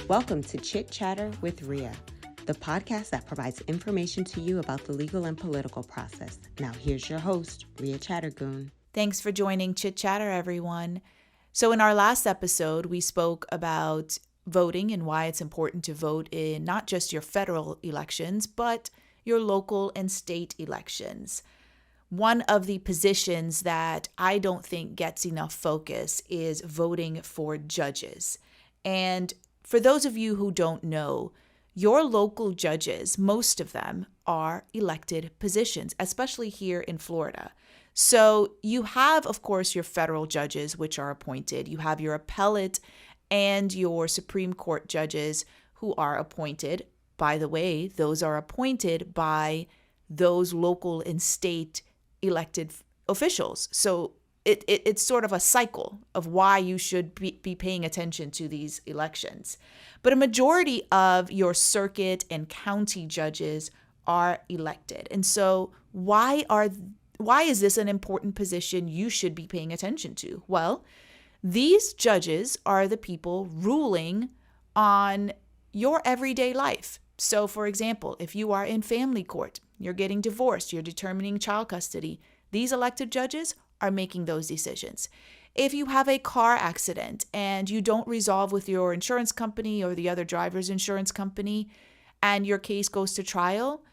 Welcome to Chit Chatter with Rhea, the podcast that provides information to you about the legal and political process. Now here's your host, Rhea Chattergoon. Thanks for joining Chit Chatter, everyone. So in our last episode, we spoke about voting and why it's important to vote in not just your federal elections, but your local and state elections. One of the positions that I don't think gets enough focus is voting for judges. And for those of you who don't know, your local judges, most of them are elected positions, especially here in Florida. So you have, of course, your federal judges, which are appointed. You have your appellate and your Supreme Court judges who are appointed. By the way, those are appointed by those local and state elected officials. So it's sort of a cycle of why you should be paying attention to these elections. But a majority of your circuit and county judges are elected. And so why is this an important position you should be paying attention to? Well, these judges are the people ruling on your everyday life. So, for example, if you are in family court, you're getting divorced, you're determining child custody, these elected judges are making those decisions. If you have a car accident and you don't resolve with your insurance company or the other driver's insurance company and your case goes to trial,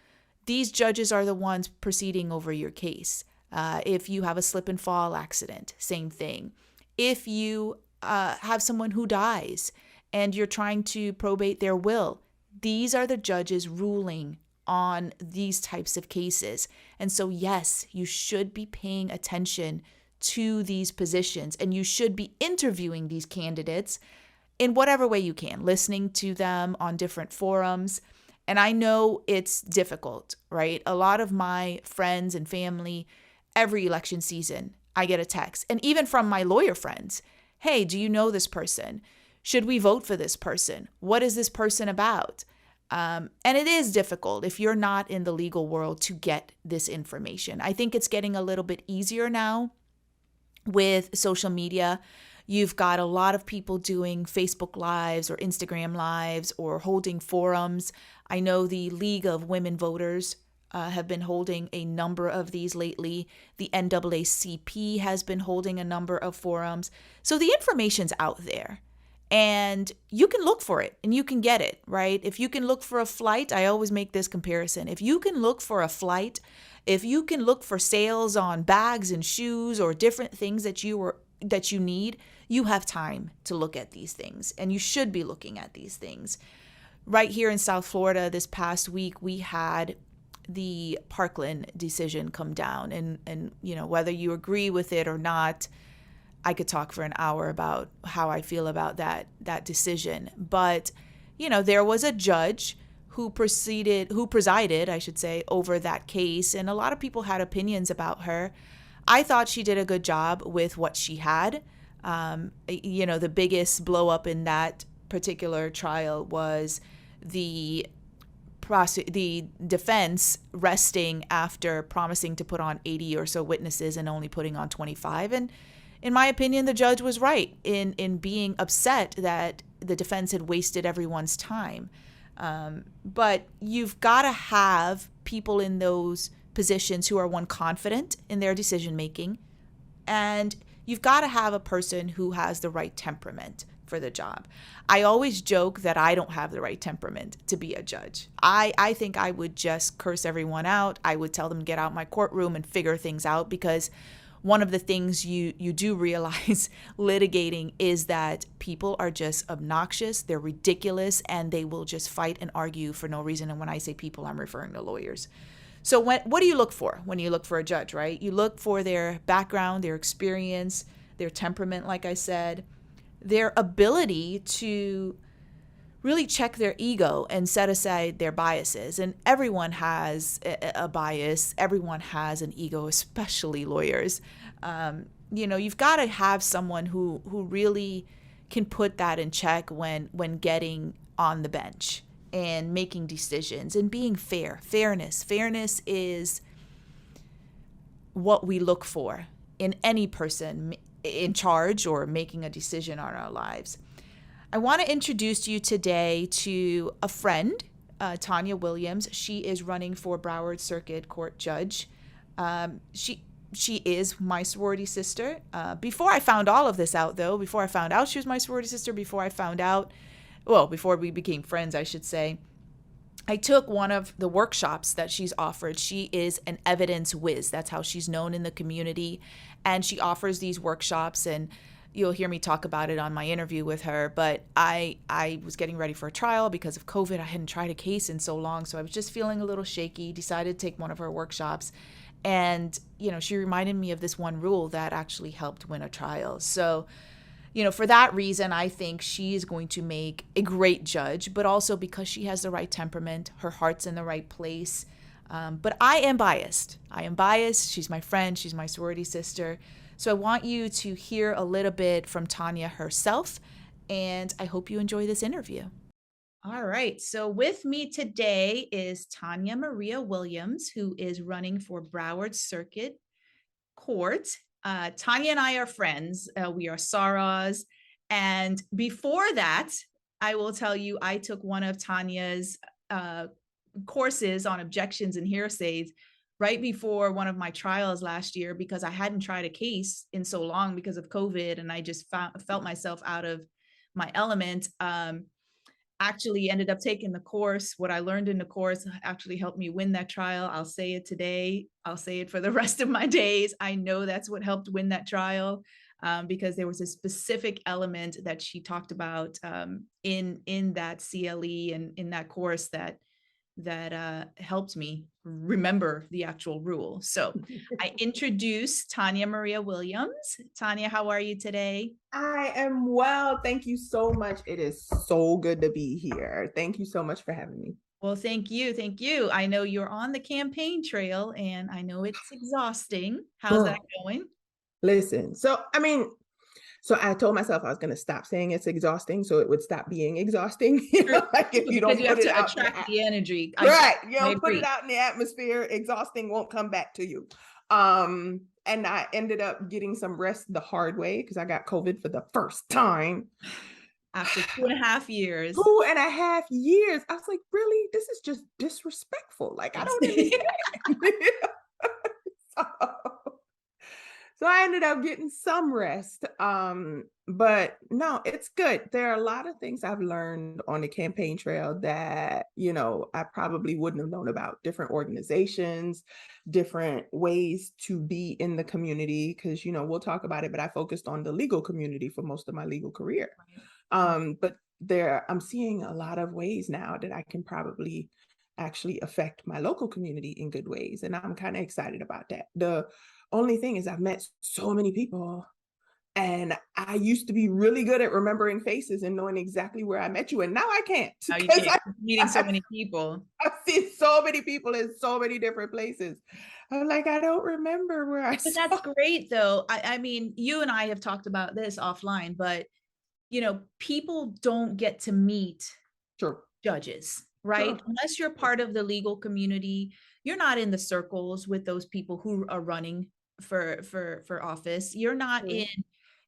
these judges are the ones proceeding over your case. If you have a slip and fall accident, same thing. If you have someone who dies and you're trying to probate their will, these are the judges ruling on these types of cases. And so, yes, you should be paying attention to these positions and you should be interviewing these candidates in whatever way you can, listening to them on different forums. And I know it's difficult, right? A lot of my friends and family, every election season, I get a text, and even from my lawyer friends, hey, do you know this person? Should we vote for this person? What is this person about? And it is difficult if you're not in the legal world to get this information. I think it's getting a little bit easier now with social media. You've got a lot of people doing Facebook Lives or Instagram Lives or holding forums. I know the League of Women Voters have been holding a number of these lately. The NAACP has been holding a number of forums. So the information's out there. And you can look for it and you can get it, right? If you can look for a flight, I always make this comparison. If you can look for a flight, if you can look for sales on bags and shoes or different things that you need, you have time to look at these things and you should be looking at these things. Right here in South Florida this past week, we had the Parkland decision come down and you know, whether you agree with it or not, I could talk for an hour about how I feel about that decision. But, you know, there was a judge who presided, I should say, over that case. And a lot of people had opinions about her. I thought she did a good job with what she had. You know, the biggest blow up in that particular trial was the defense resting after promising to put on 80 or so witnesses and only putting on 25. And in my opinion, the judge was right in being upset that the defense had wasted everyone's time. But you've got to have people in those positions who are, one, confident in their decision making, and you've got to have a person who has the right temperament for the job. I always joke that I don't have the right temperament to be a judge. I think I would just curse everyone out. I would tell them to get out my courtroom and figure things out, because one of the things you do realize litigating is that people are just obnoxious, they're ridiculous, and they will just fight and argue for no reason. And when I say people, I'm referring to lawyers. So what do you look for when you look for a judge, right? You look for their background, their experience, their temperament, like I said, their ability to really check their ego and set aside their biases. And everyone has a bias. Everyone has an ego, especially lawyers. You know, you've got to have someone who really can put that in check when getting on the bench and making decisions and being fair. Fairness is what we look for in any person in charge or making a decision on our lives. I want to introduce you today to a friend, Tania Williams. She is running for Broward Circuit Court Judge. She is my sorority sister. Before I found all of this out, though, before I found out she was my sorority sister, before we became friends, I should say, I took one of the workshops that she's offered. She is an evidence whiz. That's how she's known in the community. And she offers these workshops, and you'll hear me talk about it on my interview with her. But I was getting ready for a trial because of COVID. I hadn't tried a case in so long, so I was just feeling a little shaky, decided to take one of her workshops. And, she reminded me of this one rule that actually helped win a trial. So, for that reason, I think she is going to make a great judge, but also because she has the right temperament, her heart's in the right place. But I am biased. She's my friend. She's my sorority sister. So I want you to hear a little bit from Tania herself, and I hope you enjoy this interview. All right. So with me today is Tania Maria Williams, who is running for Broward Circuit Court. Tania and I are friends. We are Saras. And before that, I will tell you, I took one of Tania's courses on objections and hearsays right before one of my trials last year, because I hadn't tried a case in so long because of COVID, and I just felt myself out of my element. Actually ended up taking the course. What I learned in the course actually helped me win that trial. I'll say it today. I'll say it for the rest of my days. I know that's what helped win that trial, because there was a specific element that she talked about in that CLE and in that course that helped me remember the actual rule. So I introduced Tania Maria Williams. Tania, how are you today? I am well. Thank you so much. It is so good to be here. Thank you so much for having me. Well, thank you. Thank you. I know you're on the campaign trail, and I know it's exhausting. How's that going? Listen, so I told myself I was going to stop saying it's exhausting, so it would stop being exhausting. Like if you don't put it out, attract the energy. Right. You don't put it out in the atmosphere, exhausting won't come back to you. And I ended up getting some rest the hard way because I got COVID for the first time. After 2.5 years. 2.5 years. I was like, really? This is just disrespectful. Like, I don't understand. So I ended up getting some rest. But no, it's good. There are a lot of things I've learned on the campaign trail that, I probably wouldn't have known about. Different organizations, different ways to be in the community. Because, we'll talk about it, but I focused on the legal community for most of my legal career. But I'm seeing a lot of ways now that I can probably actually affect my local community in good ways. And I'm kind of excited about that. The only thing is I've met so many people, and I used to be really good at remembering faces and knowing exactly where I met you. And now I can't. Now you can't. Meeting so many people. I've seen so many people in so many different places. I'm like, I don't remember where I saw. But that's great though. I mean, you and I have talked about this offline, but people don't get to meet judges, right? Sure. Unless you're part of the legal community, you're not in the circles with those people who are running for office. You're not in,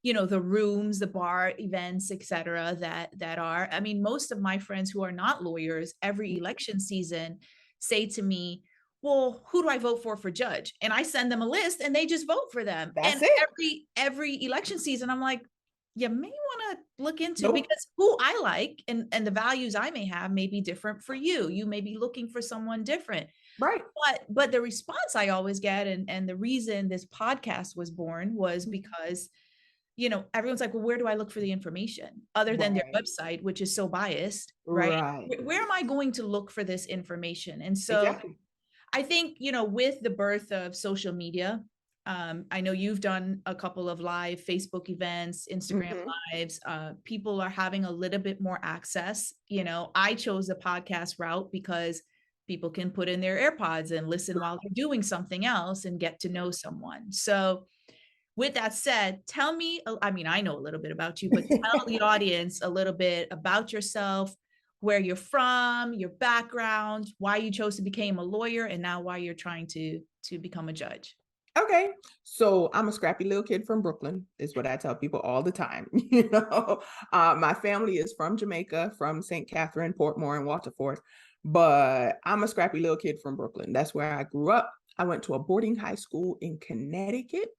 the rooms, the bar events, etc. that are. I mean, most of my friends who are not lawyers, every election season say to me, well, who do I vote for judge? And I send them a list and they just vote for them. That's it. Every election season, I'm like, you may want to look into because who I like and the values I may have may be different for you. You may be looking for someone different. Right. But the response I always get, and the reason this podcast was born was because, everyone's like, well, where do I look for the information other than their website, which is so biased, right? Where am I going to look for this information? And so I think, with the birth of social media, I know you've done a couple of live Facebook events, Instagram lives. People are having a little bit more access. I chose the podcast route because people can put in their AirPods and listen while they're doing something else and get to know someone. So with that said, tell me, I mean, I know a little bit about you, but tell the audience a little bit about yourself, where you're from, your background, why you chose to become a lawyer, and now why you're trying to become a judge. Okay. So I'm a scrappy little kid from Brooklyn, is what I tell people all the time. My family is from Jamaica, from St. Catherine, Portmore, and Waterford. But I'm a scrappy little kid from Brooklyn. That's where I grew up. I went to a boarding high school in Connecticut.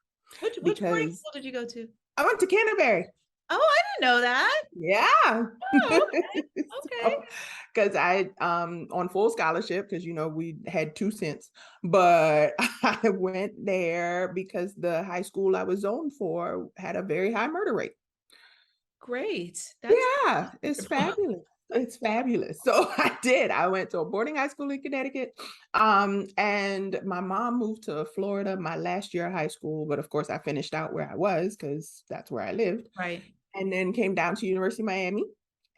Which boarding school did you go to? I went to Canterbury. Oh, I didn't know that. Yeah. Oh, okay. Because I on full scholarship, because we had 2 cents, but I went there because the high school I was zoned for had a very high murder rate. Great. Yeah, it's fabulous. It's fabulous. So I went to a boarding high school in Connecticut. And my mom moved to Florida my last year of high school, but of course I finished out where I was because that's where I lived. Right. And then came down to University of Miami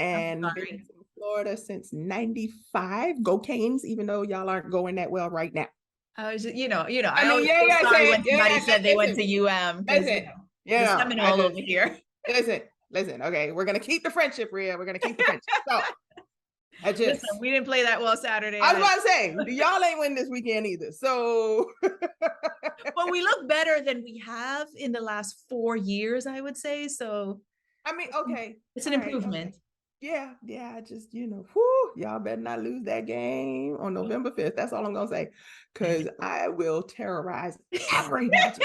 and been in Florida since 95. Go Canes, even though y'all aren't going that well right now. I was, I always feel sorry when somebody said they went to UM. The Seminole over here. Listen, okay, we're gonna keep the friendship, Rhea. We're gonna keep the friendship. So listen, we didn't play that well Saturday. I was about to say, y'all ain't win this weekend either. So well, we look better than we have in the last 4 years, I would say. So I mean, okay. It's an improvement. Okay. Yeah, just, y'all better not lose that game on November 5th. That's all I'm going to say, because I will terrorize every matchup.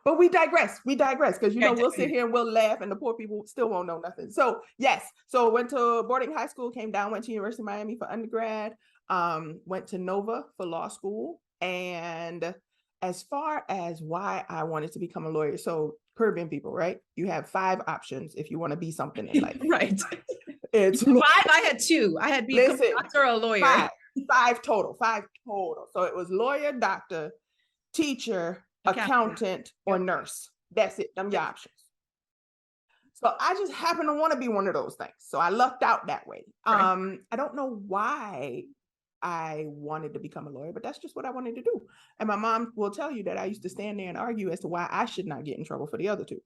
But we digress, because, we'll sit here and we'll laugh and the poor people still won't know nothing. So, yes. So went to boarding high school, came down, went to University of Miami for undergrad, went to Nova for law school. And as far as why I wanted to become a lawyer, so Caribbean people, right? You have 5 options if you want to be something in life. Right. It's 5. I had 2. I had become a doctor or a lawyer. 5 total. So it was lawyer, doctor, teacher, accountant, or nurse. That's it. Them your options. So I just happen to want to be one of those things. So I lucked out that way. Right. I don't know why I wanted to become a lawyer, but that's just what I wanted to do. And my mom will tell you that I used to stand there and argue as to why I should not get in trouble for the other 2.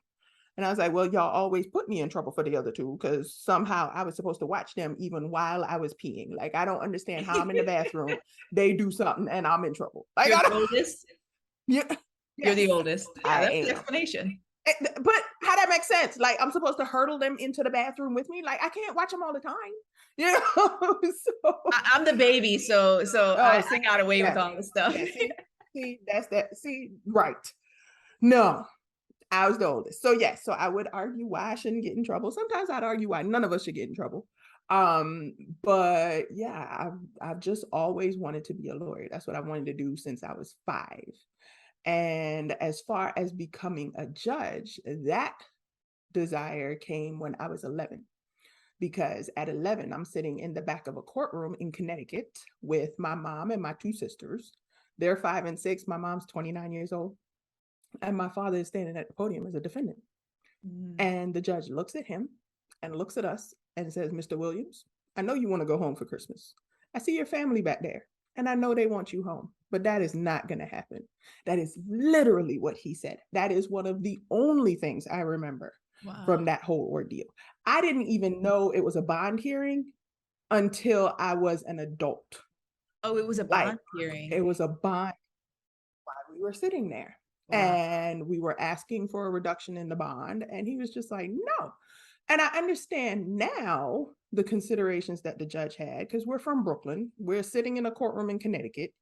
And I was like, well, y'all always put me in trouble for the other 2 because somehow I was supposed to watch them even while I was peeing. Like, I don't understand how I'm in the bathroom, they do something and I'm in trouble. Like, You're the oldest? Yeah. You're the oldest. Yeah, that's the explanation. But how that makes sense? Like, I'm supposed to hurdle them into the bathroom with me? Like, I can't watch them all the time. So I'm the baby, so I got away with all this stuff. Right. No, I was the oldest. So yes, so I would argue why I shouldn't get in trouble. Sometimes I'd argue why none of us should get in trouble. But yeah, I've just always wanted to be a lawyer. That's what I wanted to do since I was 5. And as far as becoming a judge, that desire came when I was 11. Because at 11, I'm sitting in the back of a courtroom in Connecticut with my mom and my 2 sisters. They're 5 and 6. My mom's 29 years old. And my father is standing at the podium as a defendant. And the judge looks at him and looks at us and says, Mr. Williams, I know you want to go home for Christmas. I see your family back there. And I know they want you home. But that is not going to happen. That is literally what he said. That is one of the only things I remember from that whole ordeal. I didn't even know it was a bond hearing until I was an adult. Oh, it was a bond hearing. It was a bond while we were sitting there. Wow. And we were asking for a reduction in the bond. And he was just like, no. And I understand now the considerations that the judge had, because we're from Brooklyn. We're sitting in a courtroom in Connecticut.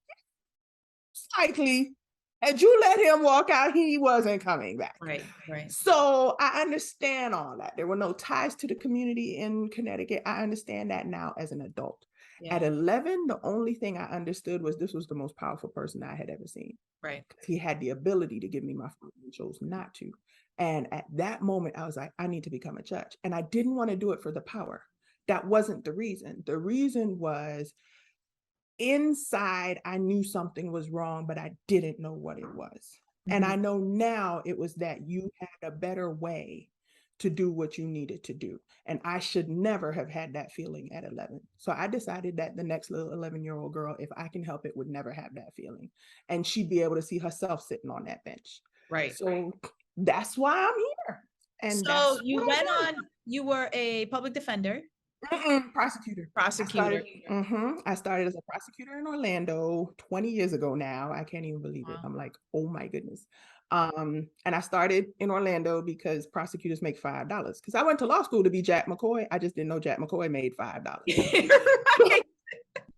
Likely, had you let him walk out, he wasn't coming back. Right. So I understand all that. There were no ties to the community in Connecticut. I understand that now as an adult. Yeah. At 11, the only thing I understood was this was the most powerful person I had ever seen. Right. He had the ability to give me my food and chose not to. And at that moment, I was like, I need to become a judge. And I didn't want to do it for the power. That wasn't the reason. The reason was inside, I knew something was wrong, but I didn't know what it was. Mm-hmm. And I know now it was that you had a better way to do what you needed to do. And I should never have had that feeling at 11. So I decided that the next little 11-year-old girl, if I can help it, would never have that feeling. And she'd be able to see herself sitting on that bench. Right. So that's why I'm here. And so you went on, you were a public defender. Prosecutor. Prosecutor. I started as a prosecutor in Orlando 20 years ago now. I can't even believe it. Wow. I'm like, oh my goodness. And I started in Orlando because prosecutors make $5. Because I went to law school to be Jack McCoy. I just didn't know Jack McCoy made $5. Right.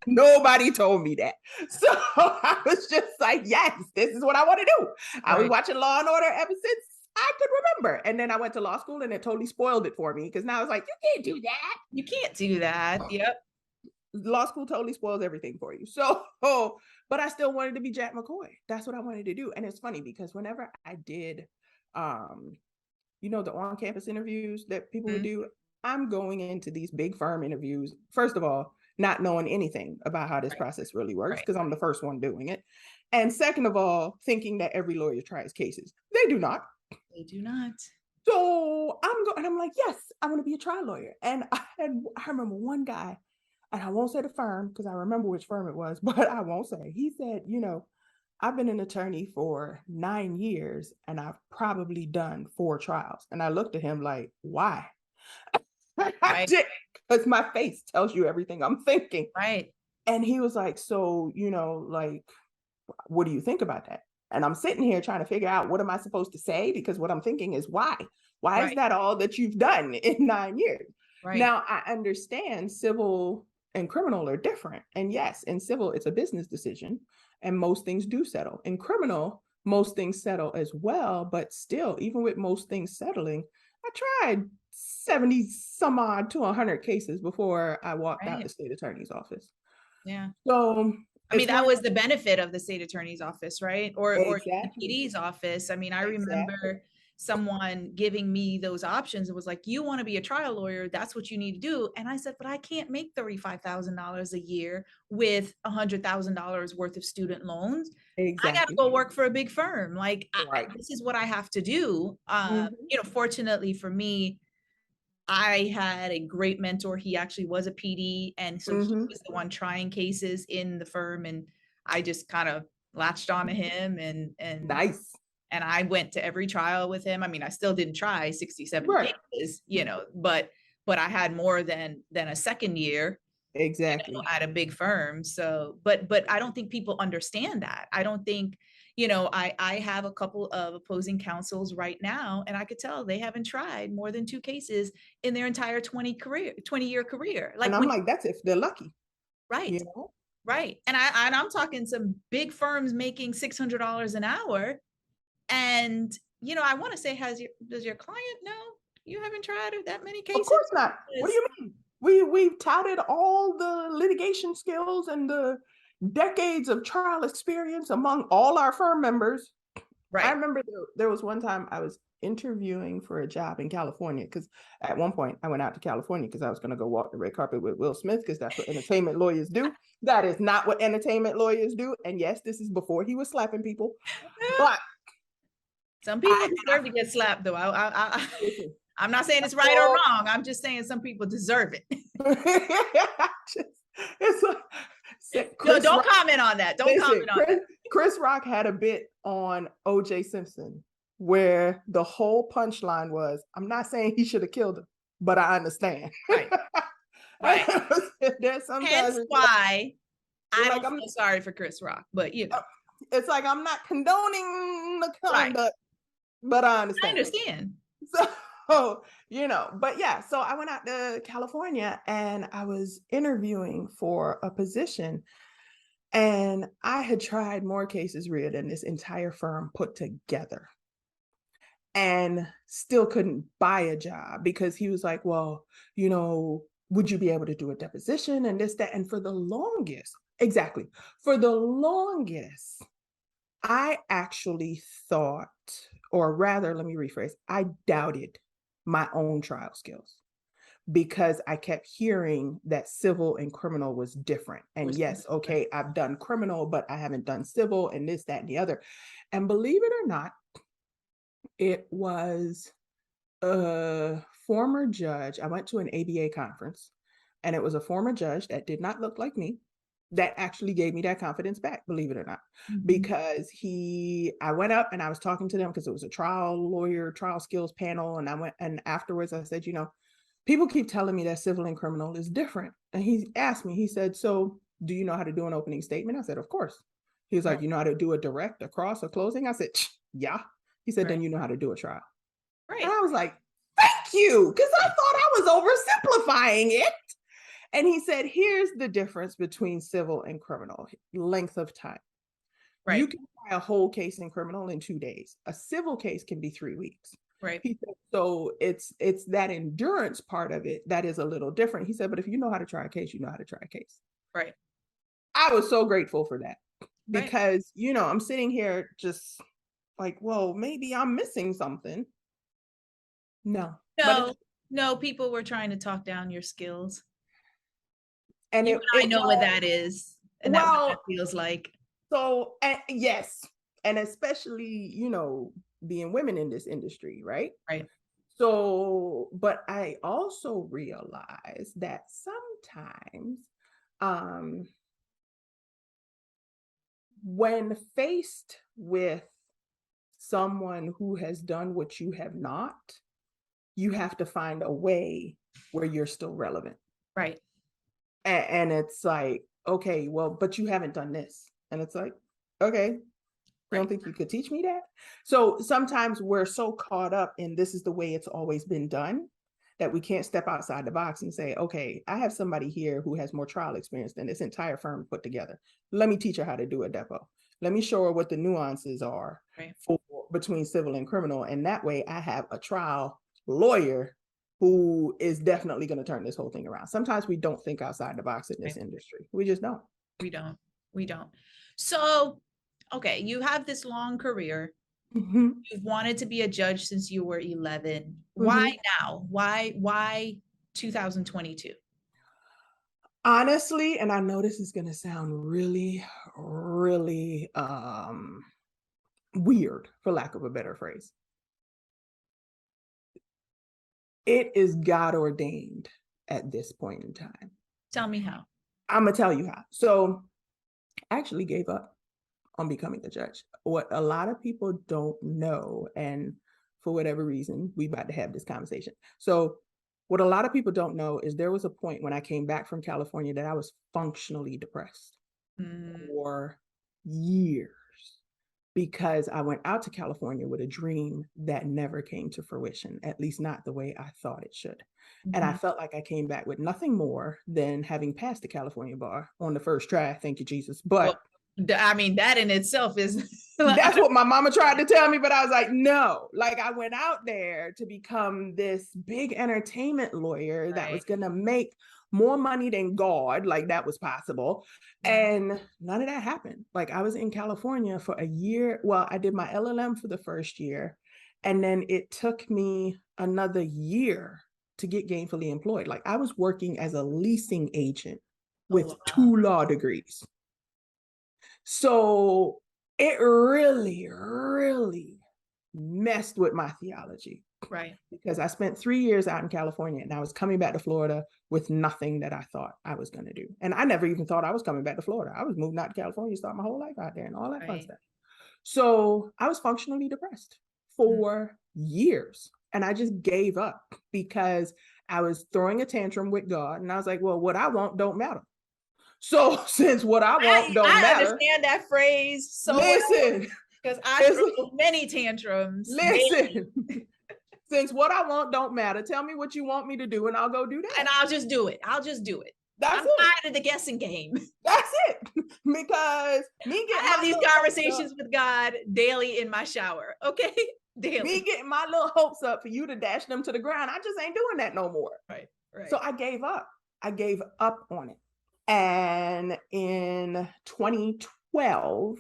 Nobody told me that. So I was just like, yes, this is what I want to do. I was watching Law and Order ever since I could remember. And then I went to law school and it totally spoiled it for me because now it's like, you can't do that. You can't do that. Yep. Law school totally spoils everything for you. So, but I still wanted to be Jack McCoy. That's what I wanted to do. And it's funny because whenever I did, the on-campus interviews that people would do, I'm going into these big firm interviews, first of all, not knowing anything about how this process really works because I'm the first one doing it. And second of all, thinking that every lawyer tries cases. They do not. They do not. So I'm like, yes, I want to be a trial lawyer. And I remember one guy, and I won't say the firm because I remember which firm it was, but I won't say. He said, I've been an attorney for 9 years and I've probably done 4 trials. And I looked at him like, why? Because my face tells you everything I'm thinking. Right. And he was like, so, what do you think about that? And I'm sitting here trying to figure out what am I supposed to say? Because what I'm thinking is why? Why is that all that you've done in 9 years? Right. Now, I understand civil and criminal are different. And yes, in civil, it's a business decision and most things do settle. In criminal, most things settle as well. But still, even with most things settling, I tried 70 some odd to 100 cases before I walked out the state attorney's office. Yeah. So I mean, that was the benefit of the state attorney's office, right? Or the PD's office. I mean, I remember someone giving me those options. It was like, you want to be a trial lawyer, that's what you need to do. And I said, but I can't make $35,000 a year with $100,000 worth of student loans. I got to go work for a big firm. Like, this is what I have to do. Fortunately for me, I had a great mentor. He actually was a PD. And so he was the one trying cases in the firm. And I just kind of latched onto him and nice. And I went to every trial with him. I mean, I still didn't try 67 cases, but I had more than a second year. Exactly. At a big firm. So, but I don't think people understand that. I don't think, I have a couple of opposing counsels right now, and I could tell they haven't tried more than 2 cases in their entire 20-year career. Like, and I'm like, that's if they're lucky. Right. Right. And I'm talking some big firms making $600 an hour. And, I want to say, does your client know you haven't tried that many cases? Of course not. What do you mean? We've touted all the litigation skills and the decades of trial experience among all our firm members. Right. I remember there was one time I was interviewing for a job in California because at one point I went out to California because I was going to go walk the red carpet with Will Smith because that's what entertainment lawyers do. That is not what entertainment lawyers do. And yes, this is before he was slapping people. But some people deserve to get slapped, though. I'm not saying it's right or wrong. I'm just saying some people deserve it. Don't comment on that. Don't comment on that. Chris Rock had a bit on O.J. Simpson where the whole punchline was, I'm not saying he should have killed him, but I understand. Right. Right. There's sometimes hence why I don't feel sorry for Chris Rock, but it's like I'm not condoning the conduct, but I understand. I understand. So, but yeah, so I went out to California and I was interviewing for a position and I had tried more cases, Rhea, than this entire firm put together and still couldn't buy a job because he was like, well, would you be able to do a deposition and this, that? And for the longest, I actually thought, or rather, let me rephrase, I doubted my own trial skills because I kept hearing that civil and criminal was different. And yes, okay, I've done criminal, but I haven't done civil and this, that, and the other. And believe it or not, it was a former judge. I went to an ABA conference and it was a former judge that did not look like me that actually gave me that confidence back, believe it or not, because I went up and I was talking to them because it was a trial skills panel. And I went, and afterwards I said, people keep telling me that civil and criminal is different. And he asked me, he said, so do you know how to do an opening statement? I said, of course. He was like, you know how to do a direct, a cross, a closing? I said, yeah. He said, then you know how to do a trial. Right. And I was like, thank you, because I thought I was oversimplifying it. And he said, here's the difference between civil and criminal: length of time. Right. You can try a whole case in criminal in 2 days. A civil case can be 3 weeks. Right. He said, so it's that endurance part of it that is a little different. He said, but if you know how to try a case, you know how to try a case. Right. I was so grateful for that, because, you know, I'm sitting here just like, well, maybe I'm missing something. No, people were trying to talk down your skills. And I know what that is. And that's what that feels like. So, yes. And especially, you know, being women in this industry, right? Right. So, but I also realize that sometimes when faced with someone who has done what you have not, you have to find a way where you're still relevant. Right. And it's like, okay, well, but you haven't done this. And it's like, okay, you don't think you could teach me that? So sometimes we're so caught up in this is the way it's always been done that we can't step outside the box and say, okay, I have somebody here who has more trial experience than this entire firm put together. Let me teach her how to do a depo. Let me show her what the nuances are between civil and criminal. And that way I have a trial lawyer who is definitely going to turn this whole thing around. Sometimes we don't think outside the box in this industry. We just don't. We don't. So, okay, you have this long career. Mm-hmm. You've wanted to be a judge since you were 11. Mm-hmm. Why now? Why 2022? Honestly, and I know this is going to sound really, really weird, for lack of a better phrase. It is God ordained at this point in time. Tell me how. I'm going to tell you how. So I actually gave up on becoming a judge. What a lot of people don't know, and for whatever reason, we about to have this conversation. So what a lot of people don't know is there was a point when I came back from California that I was functionally depressed for years, because I went out to California with a dream that never came to fruition, at least not the way I thought it should. Mm-hmm. And I felt like I came back with nothing more than having passed the California bar on the first try. Thank you, Jesus. But I mean, that in itself is that's what my mama tried to tell me, but I was like, no. Like, I went out there to become this big entertainment lawyer that was gonna make more money than God, like that was possible. And none of that happened. Like, I was in California for a year. Well, I did my LLM for the first year, and then it took me another year to get gainfully employed. Like, I was working as a leasing agent with 2 law degrees. So it really, really messed with my theology. Right. Because I spent 3 years out in California, and I was coming back to Florida with nothing that I thought I was going to do. And I never even thought I was coming back to Florida. I was moving out to California, start my whole life out there and all that fun stuff. So I was functionally depressed for years. And I just gave up because I was throwing a tantrum with God. And I was like, well, what I want don't matter. So since what I want don't matter. I understand that phrase. So listen. Because I throw many tantrums. Listen. Since what I want don't matter, tell me what you want me to do and I'll go do that. And I'll just do it. I'm tired of the guessing game. That's it. Because I have these conversations with God daily in my shower. Okay? Daily. Me getting my little hopes up for you to dash them to the ground. I just ain't doing that no more. Right. So I gave up. I gave up on it. And in 2012,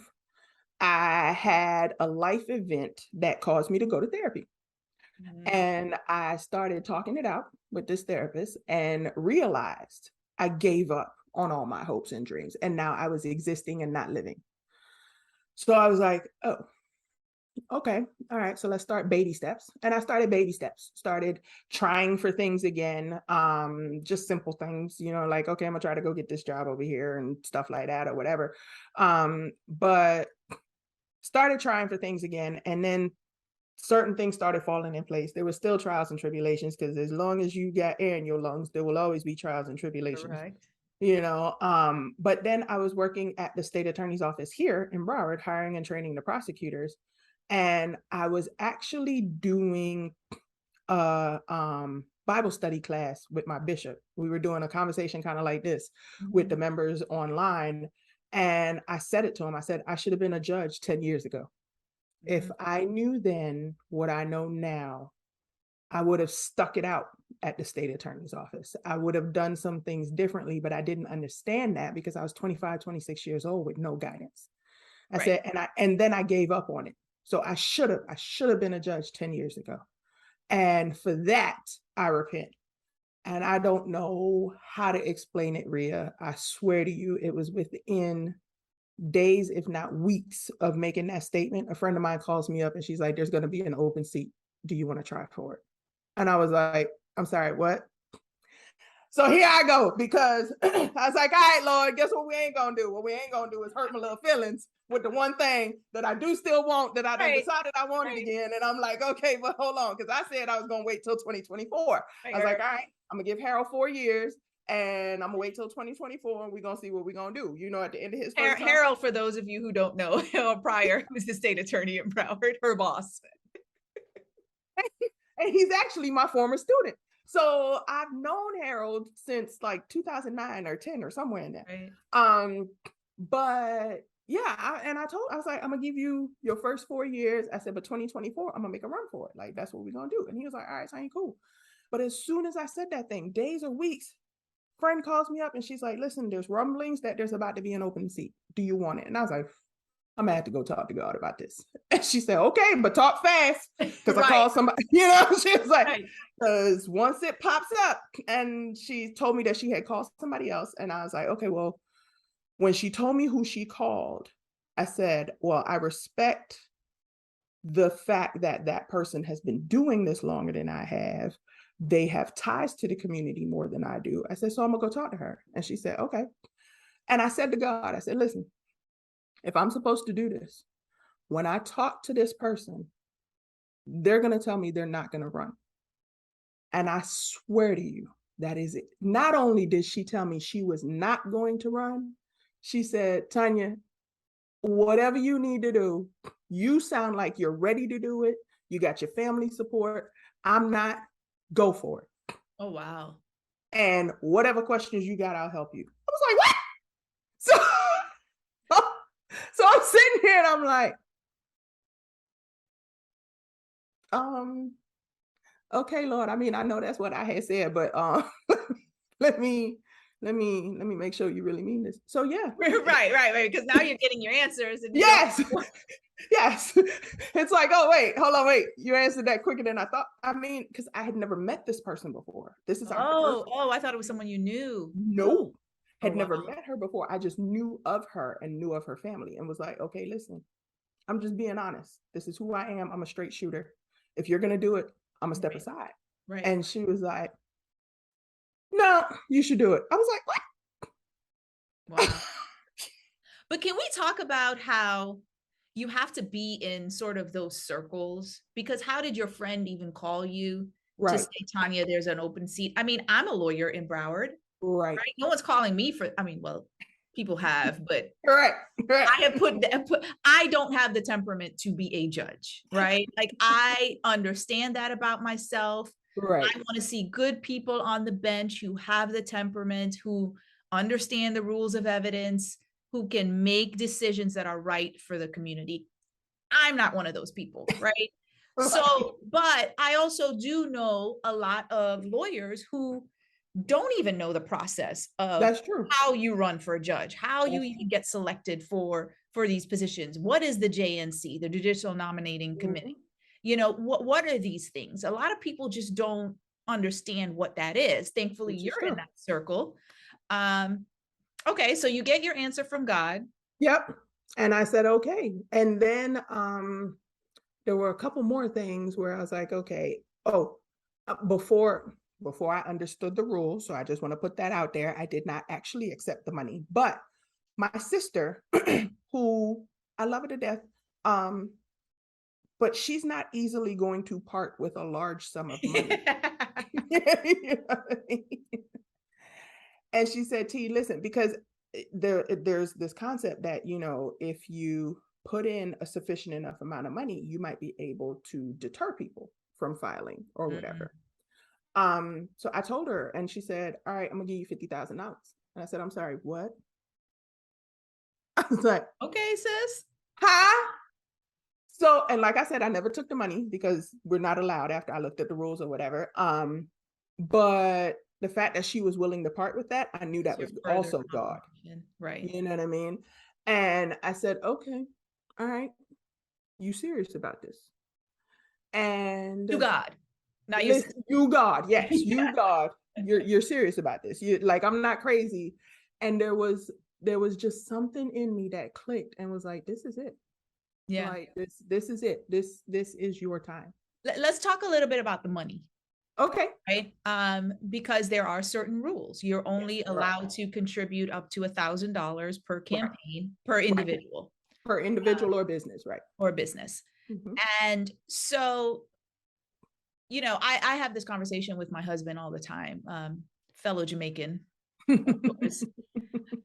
I had a life event that caused me to go to therapy. Mm-hmm. And I started talking it out with this therapist and realized I gave up on all my hopes and dreams. And now I was existing and not living. So I was like, oh, okay. All right. So let's start baby steps. And I started baby steps, started trying for things again. Just simple things, you know, like, okay, I'm gonna try to go get this job over here and stuff like that or whatever. But started trying for things again. And then certain things started falling in place. There were still trials and tribulations, because as long as you got air in your lungs, there will always be trials and tribulations. Correct. But then I was working at the state attorney's office here in Broward, hiring and training the prosecutors. And I was actually doing a Bible study class with my bishop. We were doing a conversation kind of like this with the members online. And I said it to him. I said, I should have been a judge 10 years ago. If I knew then what I know now, I would have stuck it out at the state attorney's office. I would have done some things differently, but I didn't understand that because I was 25, 26 years old with no guidance. I said, and then I gave up on it. So I should have been a judge 10 years ago. And for that, I repent. And I don't know how to explain it, Rhea. I swear to you, it was within days, if not weeks, of making that statement. A friend of mine calls me up and she's like, there's going to be an open seat. Do you want to try for it? And I was like, I'm sorry, what? So here I go, because I was like, all right, Lord, guess what we ain't going to do? What we ain't going to do is hurt my little feelings with the one thing that I do still want, that I decided I wanted again. And I'm like, okay, but hold on, because I said I was going to wait till 2024. I was like, all right, I'm going to give Harold 4 years. And I'm gonna wait till 2024, and we're gonna see what we're gonna do. At the end of his first Harold, for those of you who don't know, prior was the state attorney in Broward, her boss. And he's actually my former student. So I've known Harold since like 2009 or 10 or somewhere in there. Right. But yeah, I was like, I'm gonna give you your first 4 years. I said, but 2024, I'm gonna make a run for it. Like, that's what we're gonna do. And he was like, all right, Tanya, cool. But as soon as I said that thing, days or weeks, friend calls me up and she's like, listen, there's rumblings that there's about to be an open seat. Do you want it? And I was like, I'm gonna have to go talk to God about this. And she said, okay, but talk fast. Because I called somebody, she was like, because once it pops up, and she told me that she had called somebody else. And I was like, okay, well, when she told me who she called, I said, well, I respect the fact that that person has been doing this longer than I have. They have ties to the community more than I do. I said, so I'm gonna go talk to her. And she said, okay. And I said to God, I said, listen, if I'm supposed to do this, when I talk to this person, they're gonna tell me they're not gonna run. And I swear to you, that is it. Not only did she tell me she was not going to run, she said, Tanya, whatever you need to do, you sound like you're ready to do it. You got your family support. I'm not. Go for it. Oh, wow. And whatever questions you got, I'll help you. I was like, what? So I'm sitting here and I'm like, okay, Lord. I mean, I know that's what I had said, but let me make sure you really mean this. So yeah. Right. Because now you're getting your answers. And yes. Yes. It's like, oh, wait, hold on, wait. You answered that quicker than I thought. I mean, because I had never met this person before. This is our first. Oh, I thought it was someone you knew. No, had never met her before. I just knew of her and knew of her family and was like, okay, listen, I'm just being honest. This is who I am. I'm a straight shooter. If you're going to do it, I'm going to step aside. Right. And she was like, no, you should do it. I was like, what? Wow. But can we talk about how you have to be in sort of those circles? Because how did your friend even call you to say, Tanya, there's an open seat? I mean, I'm a lawyer in Broward. Right. No one's calling me for, well, people have, but correct. I have I don't have the temperament to be a judge, right? Like, I understand that about myself. Right. I want to see good people on the bench who have the temperament, who understand the rules of evidence, who can make decisions that are right for the community. I'm not one of those people, right? So, but I also do know a lot of lawyers who don't even know the process of That's true. How you run for a judge, how you even get selected for these positions. What is the JNC, the Judicial Nominating Committee? What are these things? A lot of people just don't understand what that is. Thankfully, you're in that circle. Okay, so you get your answer from God. Yep. And I said, okay. And then there were a couple more things where I was like, okay, before I understood the rules, so I just want to put that out there, I did not actually accept the money. But my sister, who I love her to death, but she's not easily going to part with a large sum of money. You know what I mean? And she said, T, listen, because there's this concept that, you know, if you put in a sufficient enough amount of money, you might be able to deter people from filing or whatever. So I told her, and she said, all right, I'm gonna give you $50,000. And I said, I'm sorry, what? I was like, okay, sis. Huh? So, and like I said, I never took the money because we're not allowed after I looked at the rules or whatever. But the fact that she was willing to part with that, I knew that was also God. Right. You know what I mean? And I said, okay, all right, you serious about this? And you God. Now you God, yes, you God. You're serious about this. You like, I'm not crazy. And there was just something in me that clicked and was like, this is it. Yeah. Like this is it. This is your time. Let's talk a little bit about the money. Okay. Right. Because there are certain rules. You're only allowed to contribute up to $1,000 per campaign, per individual. Per individual or business, right? Or business. And so, you know, I have this conversation with my husband all the time, fellow Jamaican, of course,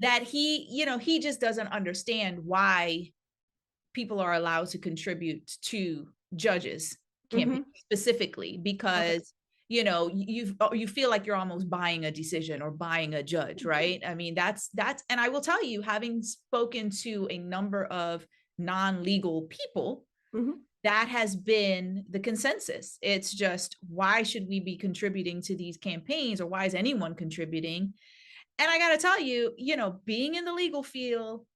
that he just doesn't understand why people are allowed to contribute to judges campaigns specifically, because you know, you feel like you're almost buying a decision or buying a judge, right? I mean, that's, and I will tell you, having spoken to a number of non-legal people, that has been the consensus. It's just, why should we be contributing to these campaigns, or why is anyone contributing? And I got to tell you, you know, being in the legal field,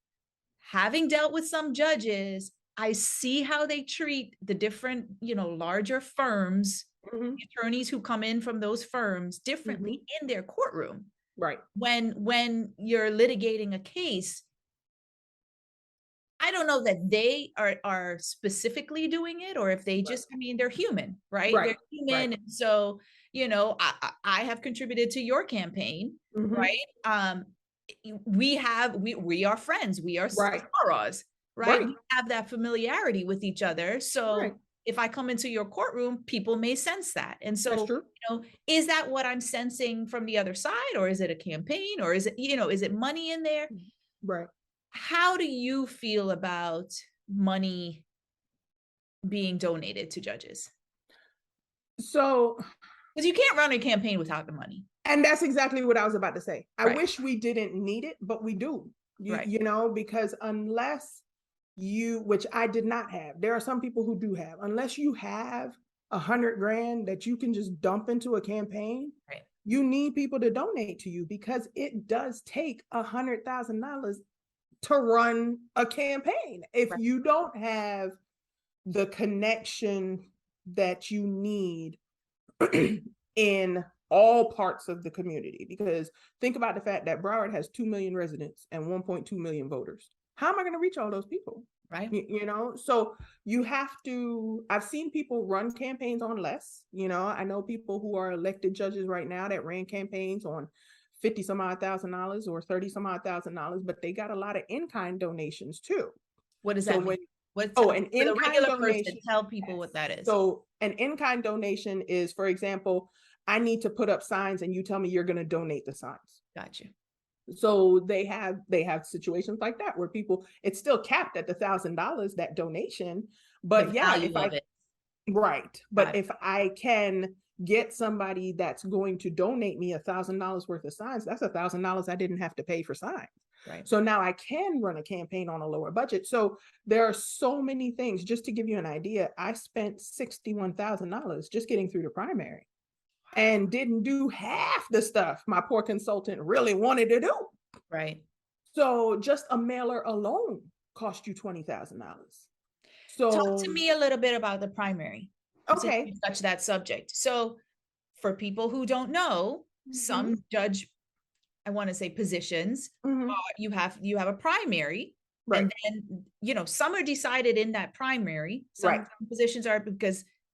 having dealt with some judges, I see how they treat the different, you know, larger firms, attorneys who come in from those firms differently in their courtroom. Right. When you're litigating a case, I don't know that they are specifically doing it, or if they just, I mean, they're human, right? They're human. And so, you know, I have contributed to your campaign, right? We are friends. We are sorors, right? We have that familiarity with each other. So if I come into your courtroom, people may sense that. And so, you know, is that what I'm sensing from the other side, or is it a campaign, or is it, you know, is it money in there? Right. How do you feel about money being donated to judges? So, because you can't run a campaign without the money. And that's exactly what I was about to say. I wish we didn't need it, but we do, you know, because unless which I did not have, there are some people who do have, unless you have $100,000 that you can just dump into a campaign, you need people to donate to you, because it does take $100,000 to run a campaign. If you don't have the connection that you need in all parts of the community, because think about the fact that Broward has 2 million residents and 1.2 million voters. How am I going to reach all those people? Right. You know, so you have to, I've seen people run campaigns on less, you know, I know people who are elected judges right now that ran campaigns on $50 some odd thousand or $30 some odd thousand, but they got a lot of in-kind donations too. What does that mean? An in-kind donation. Tell people what that is. So an in-kind donation is, for example, I need to put up signs and you tell me you're going to donate the signs. Gotcha. So they have situations like that where people, it's still capped at the $1,000, that donation, but if I can get somebody that's going to donate me $1,000 worth of signs, that's $1,000 I didn't have to pay for signs. Right. So now I can run a campaign on a lower budget. So there are so many things. Just to give you an idea, I spent $61,000 just getting through the primary, and didn't do half the stuff my poor consultant really wanted to do. Right. So just a mailer alone cost you $20,000. So talk to me a little bit about the primary. Okay. You touch that subject. So for people who don't know, some judge, I want to say positions, you have a primary, and then, you know, some are decided in that primary. Some positions are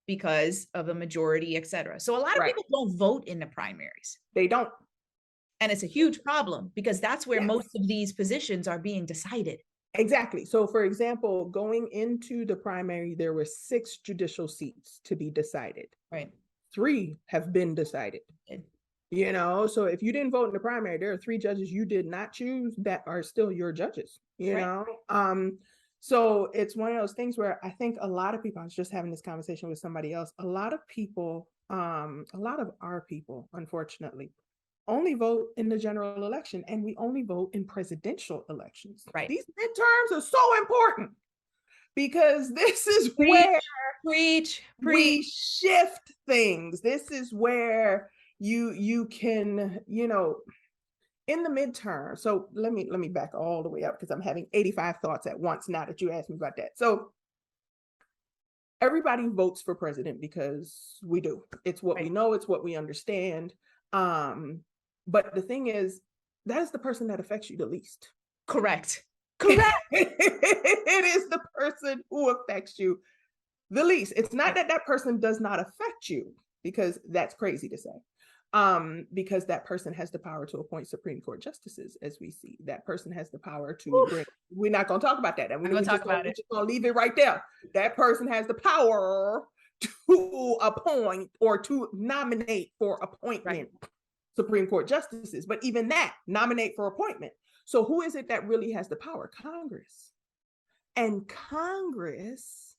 because of a majority, et cetera. So a lot of people don't vote in the primaries. They don't. And it's a huge problem, because that's where most of these positions are being decided. Exactly. So for example, going into the primary, there were 6 judicial seats to be decided. Right. 3 have been decided. You know, so if you didn't vote in the primary, there are 3 judges you did not choose that are still your judges, you know? So it's one of those things where I think a lot of people, I was just having this conversation with somebody else, a lot of people, a lot of our people, unfortunately, only vote in the general election, and we only vote in presidential elections. Right. These midterms are so important because this is where we shift things. This is where you can, you know, in the midterm. So let me back all the way up because I'm having 85 thoughts at once now that you asked me about that. So everybody votes for president because we do. It's what we know, it's what we understand. But the thing is, that is the person that affects you the least. Correct. It is the person who affects you the least. It's not that that person does not affect you, because that's crazy to say. Because that person has the power to appoint Supreme Court justices, as we see. That person has the power to bring, we're not going to talk about that. And we're just going to leave it right there. That person has the power to appoint or to nominate for appointment Supreme Court justices. But even that, nominate for appointment. So who is it that really has the power? Congress. And Congress,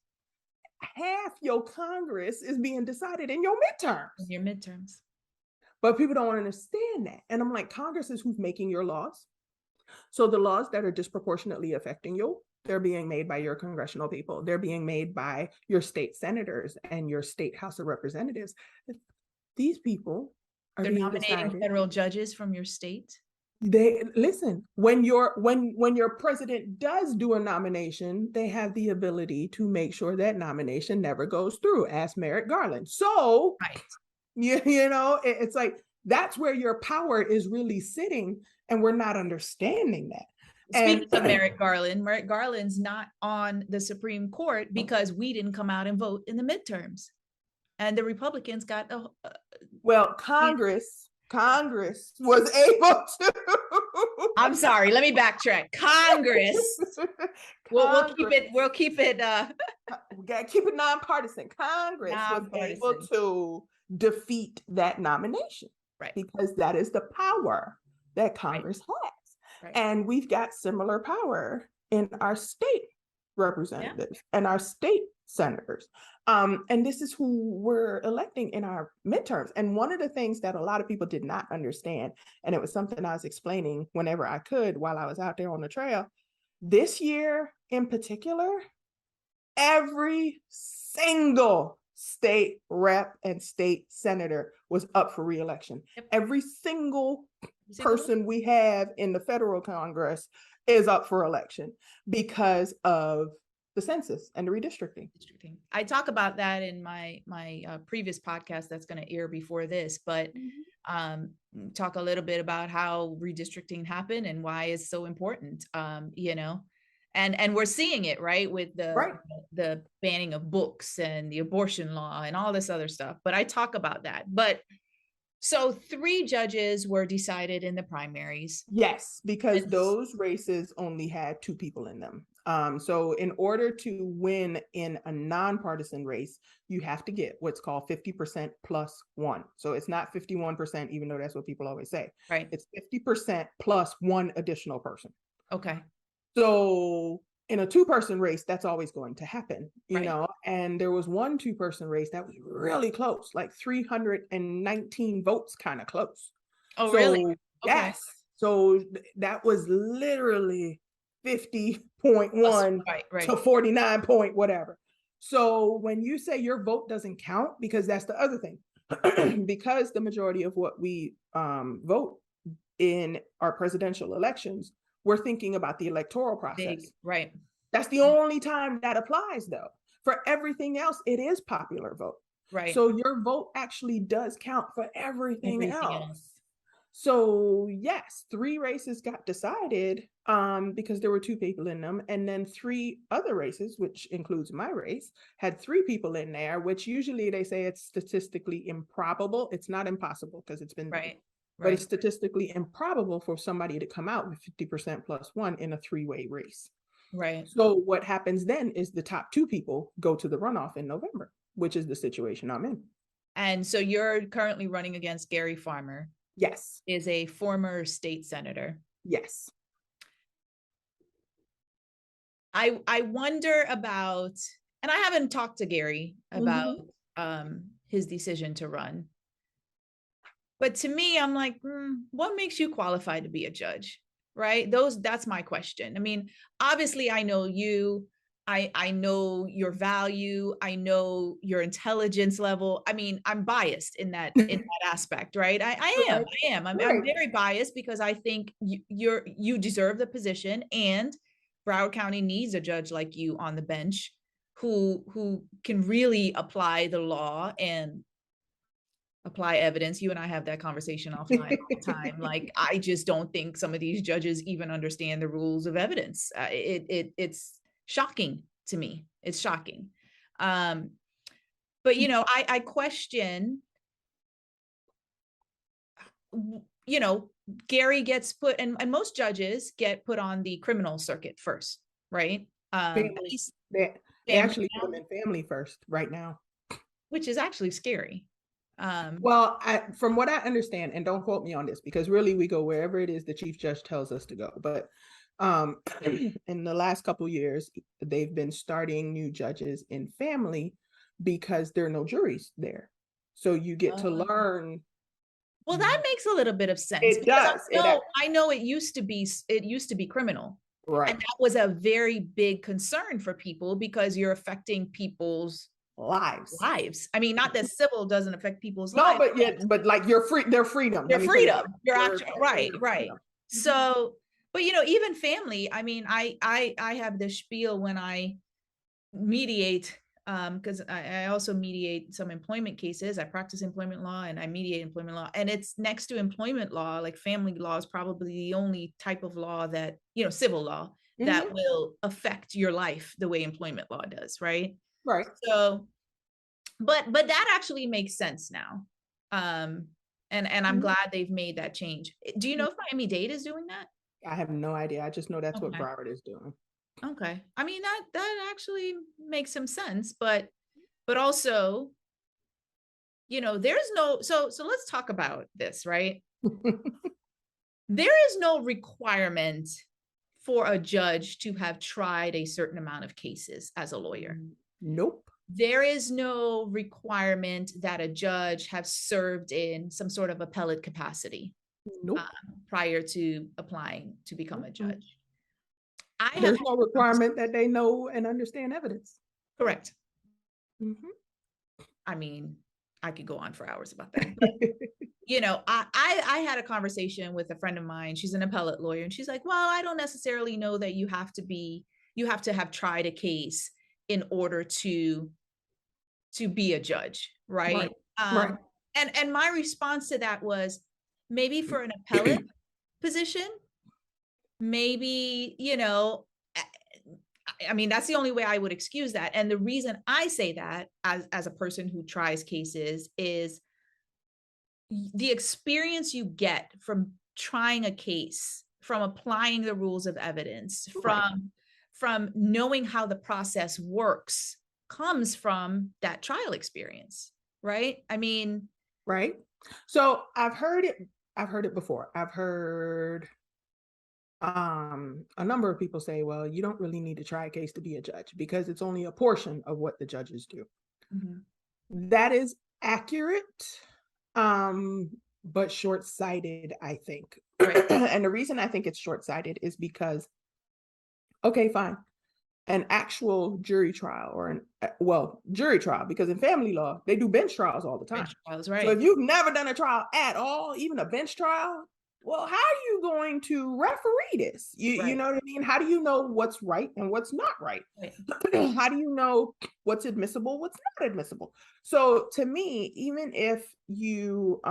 half your Congress is being decided in your midterms. But people don't understand that. And I'm like, Congress is who's making your laws. So the laws that are disproportionately affecting you, they're being made by your congressional people. They're being made by your state senators and your state House of Representatives. These people are They're nominating federal judges from your state. They listen, when your president does do a nomination, they have the ability to make sure that nomination never goes through. Ask Merrick Garland. So you know, it's like, that's where your power is really sitting, and we're not understanding that. Speaking of Merrick Garland's not on the Supreme Court because we didn't come out and vote in the midterms, and the Republicans got well, Congress was able to. I'm sorry, let me backtrack. Congress. We'll keep it we gotta keep it nonpartisan. Congress was able to defeat that nomination, because that is the power that Congress has. And we've got similar power in our state representatives and our state senators. And this is who we're electing in our midterms. And one of the things that a lot of people did not understand, and it was something I was explaining whenever I could while I was out there on the trail, this year in particular, every single state rep and state senator was up for re-election. Every single person we have in the federal Congress is up for election because of the census and the redistricting. I talk about that in my previous podcast that's going to air before this, but talk a little bit about how redistricting happened and why it's so important. You know, and we're seeing it with the banning of books and the abortion law and all this other stuff. But I talk about that. But so 3 judges were decided in the primaries. Yes, because those races only had 2 people in them. So in order to win in a nonpartisan race, you have to get what's called 50% plus 1. So it's not 51%, even though that's what people always say. It's 50% plus 1 additional person. Okay. So in a 2-person race, that's always going to happen, you know, and there was one 2-person race that was really close, like 319 votes, kind of close. Oh, so, really? Okay. Yes. So that was literally 50.1 to 49 point whatever. So when you say your vote doesn't count, because that's the other thing, because the majority of what we vote in our presidential elections, we're thinking about the electoral process. That's the only time that applies, though. For everything else, it is popular vote. So your vote actually does count for everything else. So yes, 3 races got decided because there were 2 people in them. And then 3 other races, which includes my race, had 3 people in there, which usually they say it's statistically improbable. It's not impossible because it's been but it's statistically improbable for somebody to come out with 50% plus 1 in a 3-way race. Right. So what happens then is the top 2 people go to the runoff in November, which is the situation I'm in. And so you're currently running against Gary Farmer. Yes. Is a former state senator. Yes. I wonder about, and I haven't talked to Gary about his decision to run. But to me, I'm like, what makes you qualified to be a judge? Right? That's my question. I mean, obviously I know you, I know your value, I know your intelligence level. I mean, I'm biased in that aspect, right? I am. I'm very biased because I think you deserve the position, and Broward County needs a judge like you on the bench who can really apply the law and apply evidence. You and I have that conversation offline all the time. Like, I just don't think some of these judges even understand the rules of evidence. It's shocking to me. It's shocking. But I question, Gary gets put, and most judges get put on the criminal circuit first, right? At least they actually put them in family first right now, which is actually scary. Well, from what I understand, and don't quote me on this, because really we go wherever it is the chief judge tells us to go. But in the last couple of years, they've been starting new judges in family because there are no juries there. So you get to learn. Well, that makes a little bit of sense. It does. I know it used to be criminal. Right. And that was a very big concern for people because you're affecting people's lives. I mean, not that civil doesn't affect people's lives. No, but like their freedom. Your freedom. Your actual right. So, but even family, I mean, I have this spiel when I mediate, because I also mediate some employment cases. I practice employment law and I mediate employment law. And it's next to employment law, like family law is probably the only type of law that, civil law that will affect your life the way employment law does, right? Right. So, but that actually makes sense now. And I'm glad they've made that change. Do you know if Miami-Dade is doing that? I have no idea. I just know that's what Broward is doing. Okay. I mean, that actually makes some sense, but also, there's no, so let's talk about this, right? There is no requirement for a judge to have tried a certain amount of cases as a lawyer. Nope. There is no requirement that a judge have served in some sort of appellate capacity prior to applying to become a judge. There's no requirement that they know and understand evidence. Correct. I mean, I could go on for hours about that. But, I had a conversation with a friend of mine. She's an appellate lawyer, and she's like, well, I don't necessarily know that you have to have tried a case in order to be a judge, right? Right. And my response to that was, maybe for an appellate position, maybe, I mean, that's the only way I would excuse that. And the reason I say that as a person who tries cases is the experience you get from trying a case, from applying the rules of evidence, from knowing how the process works, comes from that trial experience, right? I mean, right. So I've heard it before. I've heard a number of people say, well, you don't really need to try a case to be a judge because it's only a portion of what the judges do. That is accurate, but short-sighted, I think. And the reason I think it's short-sighted is because, okay, fine, an actual jury trial jury trial, because in family law, they do bench trials all the time. Bench trials, right. So if you've never done a trial at all, even a bench trial, well, how are you going to referee this? You know what I mean? How do you know what's right and what's not right? How do you know what's admissible, what's not admissible? So to me, even if you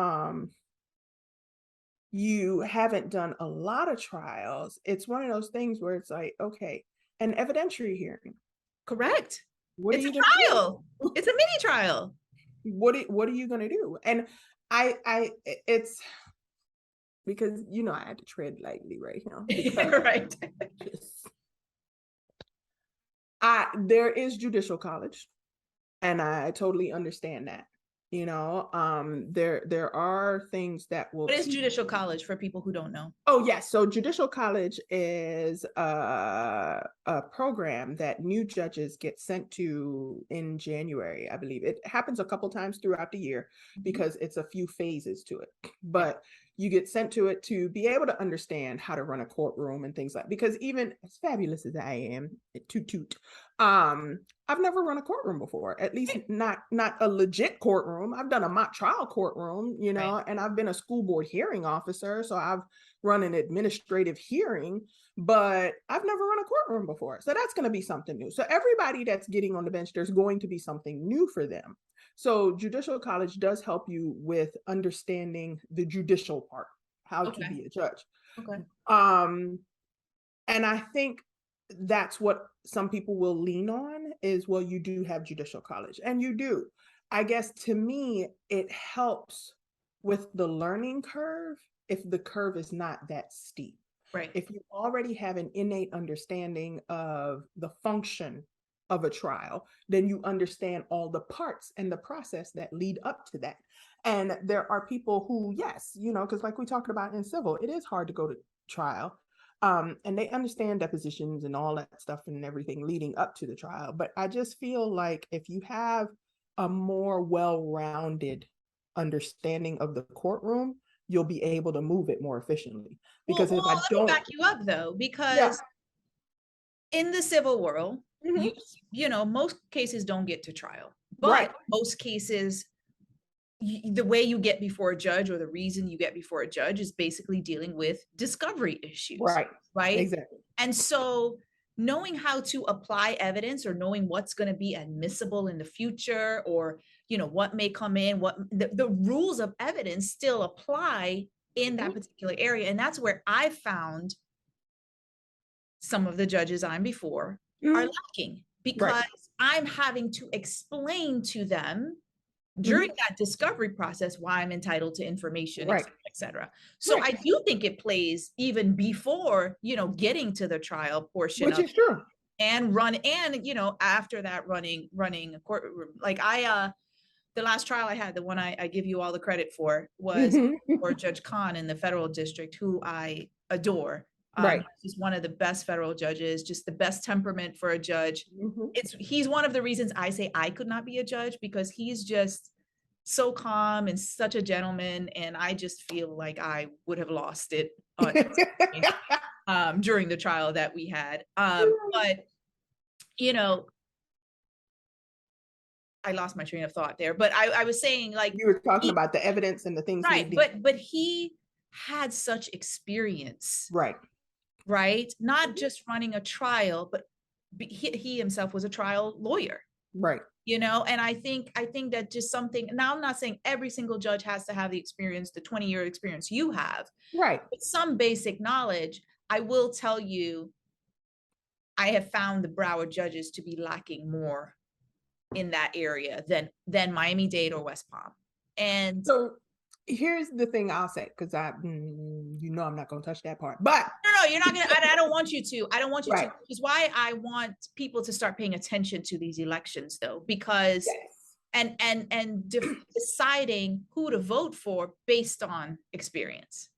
haven't done a lot of trials, it's one of those things where it's like, okay, an evidentiary hearing. Correct. It's a trial. It's a mini trial. What are you going to do? And it's because, I had to tread lightly right now. Right. There is judicial college, and I totally understand that. There are things that will. What is judicial college for people who don't know? Oh, yes. So judicial college is a program that new judges get sent to in January, I believe. It happens a couple times throughout the year because it's a few phases to it. But you get sent to it to be able to understand how to run a courtroom and things like, because even as fabulous as I am, toot, I've never run a courtroom before, at least not a legit courtroom. I've done a mock trial courtroom, and I've been a school board hearing officer. So I've run an administrative hearing, but I've never run a courtroom before. So that's going to be something new. So everybody that's getting on the bench, there's going to be something new for them. So judicial college does help you with understanding the judicial part, how to be a judge. Okay. And I think that's what some people will lean on is, well, you do have judicial college, and you do. I guess to me, it helps with the learning curve if the curve is not that steep. Right. If you already have an innate understanding of the function of a trial, then you understand all the parts and the process that lead up to that. And there are people who, yes, because like we talked about in civil, it is hard to go to trial. And they understand depositions and all that stuff and everything leading up to the trial. But I just feel like if you have a more well-rounded understanding of the courtroom, you'll be able to move it more efficiently. Because if I don't back you up though, because in the civil world, most cases don't get to trial, but most cases, the way you get before a judge or the reason you get before a judge is basically dealing with discovery issues. Right. Exactly. And so knowing how to apply evidence or knowing what's going to be admissible in the future, or, what may come in, what the rules of evidence still apply in that particular area. And that's where I found some of the judges I'm before are lacking, because I'm having to explain to them during that discovery process why I'm entitled to information, et cetera. So I do think it plays even before, getting to the trial portion, which is true. And after that running a courtroom. Like the last trial I had, the one I give you all the credit for, was for Judge Khan in the federal district, who I adore. He's one of the best federal judges, just the best temperament for a judge. He's one of the reasons I say I could not be a judge, because he's just so calm and such a gentleman. And I just feel like I would have lost it during the trial that we had. But, I lost my train of thought there, but I was saying, like, you were talking about the evidence and the things. Right. But he had such experience. Right. Not just running a trial, but he himself was a trial lawyer. And I think that just something, now I'm not saying every single judge has to have the experience, the 20-year experience you have. But some basic knowledge. I will tell you, I have found the Broward judges to be lacking more in that area than Miami-Dade or West Palm. And so here's the thing I'll say, because I'm not going to touch that part, but no, you're not going to, I don't want you to, which is why I want people to start paying attention to these elections though, because, and deciding who to vote for based on experience.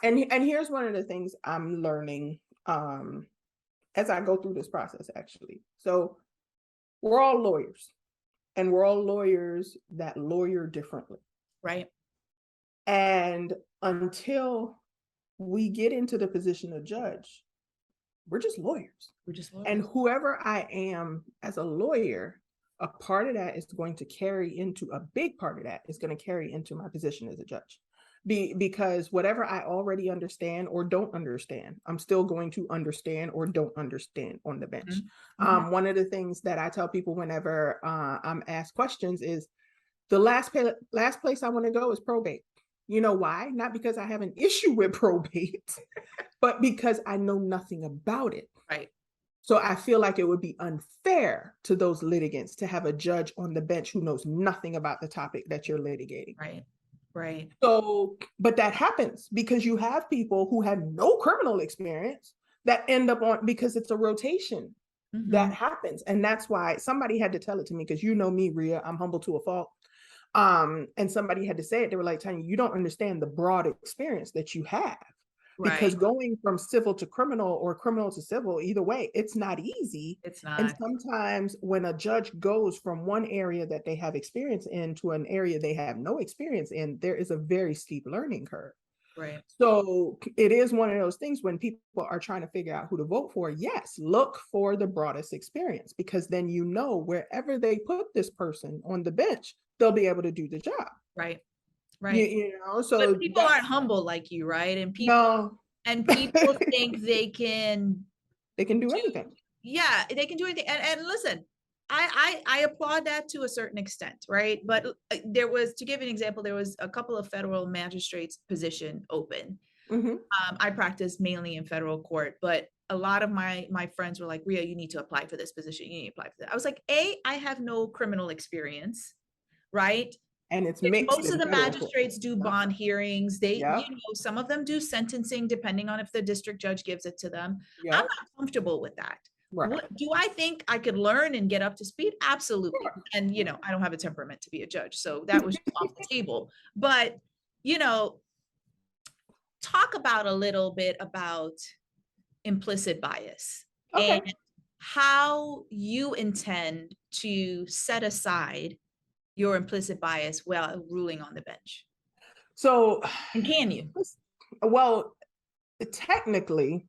And here's one of the things I'm learning, as I go through this process, actually. So we're all lawyers, and we're all lawyers that lawyer differently. And until we get into the position of judge, we're just lawyers. And whoever I am as a lawyer, a part of that is going to carry into, a big part of that is going to carry into my position as a judge. Because whatever I already understand or don't understand, I'm still going to understand or don't understand on the bench. One of the things that I tell people whenever I'm asked questions is, the last place I want to go is probate. You know why? Not because I have an issue with probate, but because I know nothing about it. So I feel like it would be unfair to those litigants to have a judge on the bench who knows nothing about the topic that you're litigating. So, but that happens because you have people who have no criminal experience that end up on, because it's a rotation. That happens. And that's why somebody had to tell it to me, because you know me, Rhea, I'm humble to a fault. And somebody had to say it. They were like, Tanya, you don't understand the broad experience that you have. Right. Because going from civil to criminal or criminal to civil, either way, it's not easy. It's not. And sometimes when a judge goes from one area that they have experience in to an area they have no experience in, there is a very steep learning curve. Right. So it is one of those things when people are trying to figure out who to vote for. Yes, look for the broadest experience, because then you know wherever they put this person on the bench, they'll be able to do the job. Right. Right. You know, so but people aren't humble like you, right? And people no. and people think they can do anything. Yeah, they can do anything. And listen, I applaud that to a certain extent, right? But there was, to give an example, there was a couple of federal magistrates position open. I practice mainly in federal court, but a lot of my friends were like, Rhea, you need to apply for this position. You need to apply for that. I was like, I have no criminal experience, right? And it's mixed. Most of the magistrates do bond hearings. They, Yep. you know, some of them do sentencing, depending on if the district judge gives it to them. Yep. I'm not comfortable with that. Right. What, do I think I could learn and get up to speed? Absolutely. Sure. And, you know, I don't have a temperament to be a judge, so that was just off the table. But, you know, talk about a little bit about implicit bias and how you intend to set aside your implicit bias while ruling on the bench. So, and can you? Well, technically,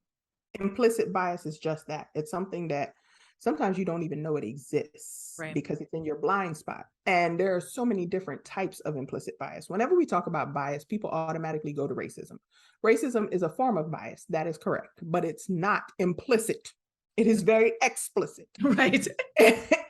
implicit bias is just that. It's something that sometimes you don't even know it exists, right? Because it's in your blind spot. And there are so many different types of implicit bias. Whenever we talk about bias, people automatically go to racism. Racism is a form of bias. That is correct, but it's not implicit. It is very explicit. Right.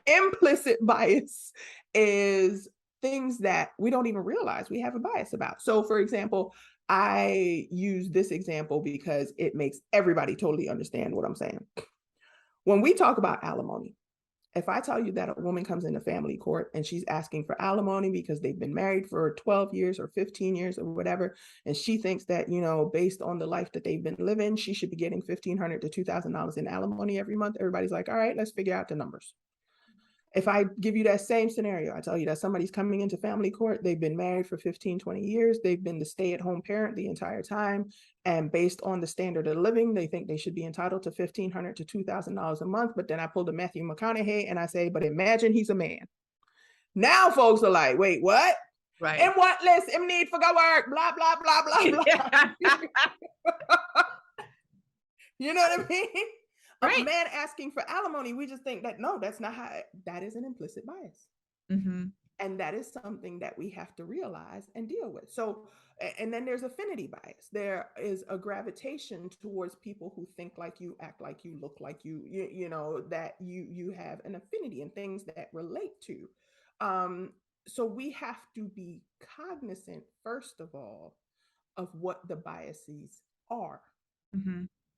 Implicit bias is things that we don't even realize we have a bias about. So, for example, I use this example because it makes everybody totally understand what I'm saying. When we talk about alimony, if I tell you that a woman comes into family court and she's asking for alimony because they've been married for 12 years or 15 years or whatever, and she thinks that, you know, based on the life that they've been living, she should be getting $1,500 to $2,000 in alimony every month, everybody's like, all right, let's figure out the numbers. If I give you that same scenario, I tell you that somebody's coming into family court, they've been married for 15, 20 years, they've been the stay-at-home parent the entire time, and based on the standard of living, they think they should be entitled to $1,500 to $2,000 a month. But then I pull the Matthew McConaughey and I say, but imagine he's a man. Now folks are like, wait, what? Right. And what list him need for go work? Blah, blah, blah, blah, blah. You know what I mean? Right. A man asking for alimony, we just think that, no, that's not how, that is an implicit bias. And that is something that we have to realize and deal with. So, and then there's affinity bias. There is a gravitation towards people who think like you, act like you, look like you, you know, that you have an affinity and things that relate to. So we have to be cognizant, first of all, of what the biases are.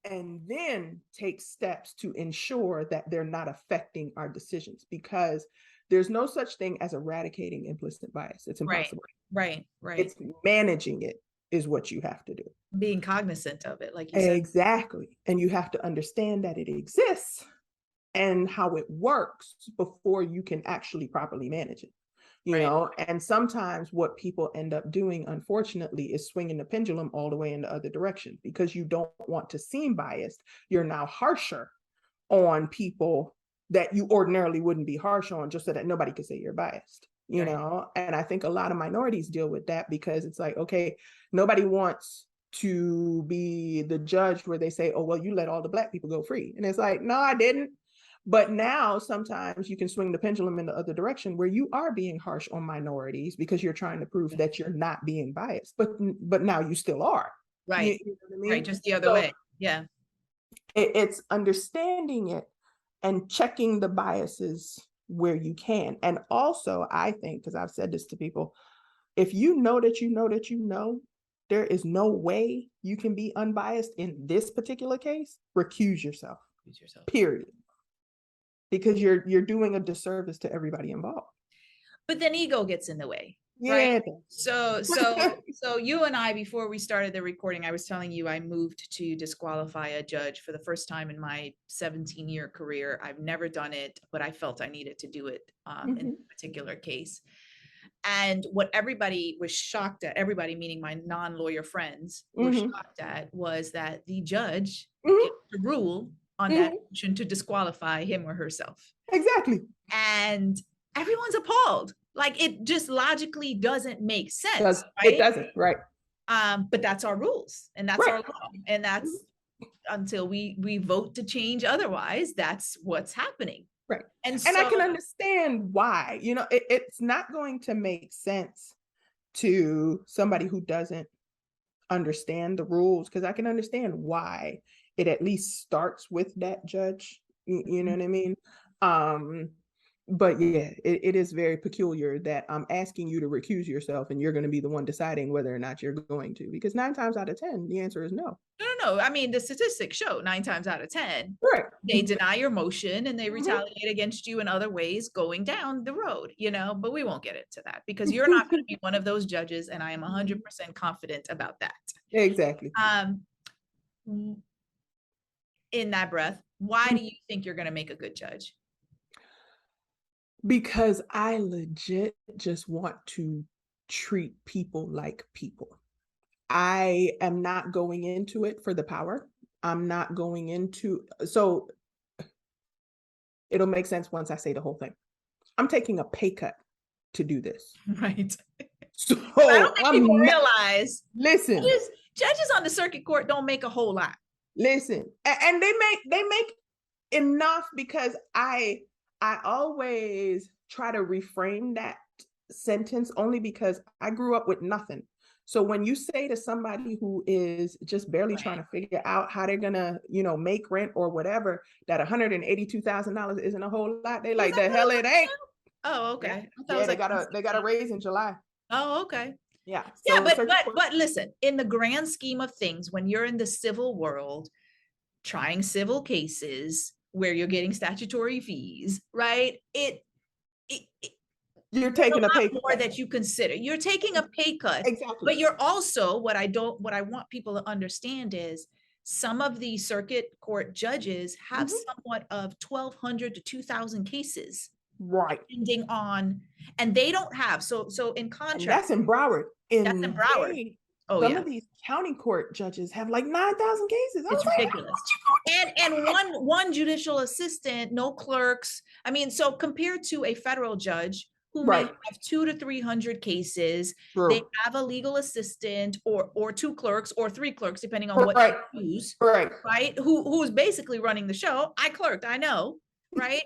And then take steps to ensure that they're not affecting our decisions, because there's no such thing as eradicating implicit bias. It's impossible. Right. It's managing it is what you have to do. Being cognizant of it, like you said. Exactly. And you have to understand that it exists and how it works before you can actually properly manage it. You know, and sometimes what people end up doing, unfortunately, is swinging the pendulum all the way in the other direction, because you don't want to seem biased. You're now harsher on people that you ordinarily wouldn't be harsh on, just so that nobody could say you're biased, you know? And I think a lot of minorities deal with that, because it's like, okay, nobody wants to be the judge where they say, oh, well, you let all the Black people go free. And it's like, no, I didn't. But now sometimes you can swing the pendulum in the other direction, where you are being harsh on minorities because you're trying to prove that you're not being biased, but now you still are. Right. You know what I mean? Right. Just the other way. Yeah. It's understanding it and checking the biases where you can. And also, I think, because I've said this to people, if you know that you know that you know, there is no way you can be unbiased in this particular case, recuse yourself. Period. Because you're doing a disservice to everybody involved. But then ego gets in the way, Yeah. So you and I, before we started the recording, I was telling you I moved to disqualify a judge for the first time in my 17-year career. I've never done it, but I felt I needed to do it in a particular case. And what everybody was shocked at, everybody meaning my non-lawyer friends were shocked at, was that the judge gets to rule on that motion to disqualify him or herself. Exactly. And everyone's appalled. Like, it just logically doesn't make sense. Right? It doesn't, right? But that's our rules, and that's our law, and that's until we vote to change otherwise, that's what's happening. Right. And I can understand why. It's not going to make sense to somebody who doesn't understand the rules, because I can understand why it at least starts with that judge. You know what I mean? But yeah, it is very peculiar that I'm asking you to recuse yourself and you're going to be the one deciding whether or not you're going to, because 9 times out of 10, the answer is no. No. I mean, the statistics show 9 times out of 10, they deny your motion and they retaliate against you in other ways going down the road, but we won't get into that because you're not going to be one of those judges. And I am 100% confident about that. Exactly. In that breath, why do you think you're going to make a good judge? Because I legit just want to treat people like people. I am not going into it for the power. I'm not going into, so it'll make sense once I say the whole thing. I'm taking a pay cut to do this. Right. So I don't think people realize. Listen. Judges on the circuit court don't make a whole lot. Listen. And they make enough, because I always try to reframe that sentence only because I grew up with nothing. So when you say to somebody who is just barely trying to figure out how they're gonna, make rent or whatever, that $182,000 isn't a whole lot, they like, the hell it ain't. Oh, okay. Yeah, they got a raise in July. Oh, okay. Yeah. So but listen, in the grand scheme of things, when you're in the civil world, trying civil cases where you're getting statutory fees, right? You're taking a pay cut. More that you consider. You're taking a pay cut. Exactly. But you're also, what I want people to understand is some of the circuit court judges have somewhat of 1,200 to 2,000 cases. Right. Depending on, and they don't have, so in contrast. And that's in Broward. That's in Broward. Some of these county court judges have like 9,000 cases. It's ridiculous. And one judicial assistant, no clerks. I mean, so compared to a federal judge who may have 200 to 300 cases, they have a legal assistant or 2 clerks or 3 clerks, depending on what they choose. Right. Who's basically running the show. I clerked, I know. Right.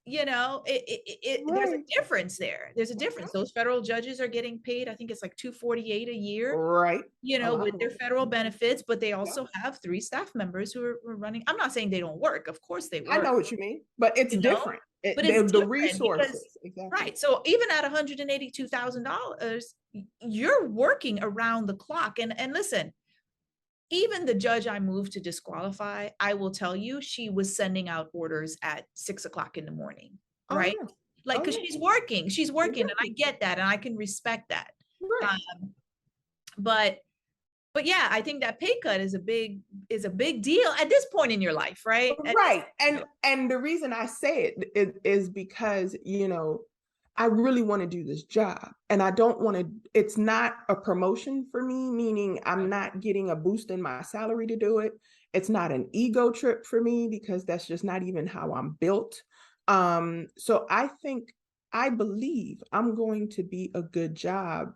There's a difference there. There's a difference. Those federal judges are getting paid, I think it's like $248 a year, right? With their federal benefits, but they also have 3 staff members who are running. I'm not saying they don't work. Of course they work. I know what you mean, but it's different. But it's the resources. Exactly. Right. So even at $182,000, you're working around the clock. And listen, even the judge I moved to disqualify, I will tell you, she was sending out orders at 6 o'clock in the morning, right? Oh, yeah. Like, because she's working, and I get that, and I can respect that. Right. But yeah, I think that pay cut is a big deal at this point in your life, right? Right. And the reason I say it is because, I really want to do this job, and I don't want to, it's not a promotion for me, meaning I'm not getting a boost in my salary to do it. It's not an ego trip for me, because that's just not even how I'm built. So I believe I'm going to do a good job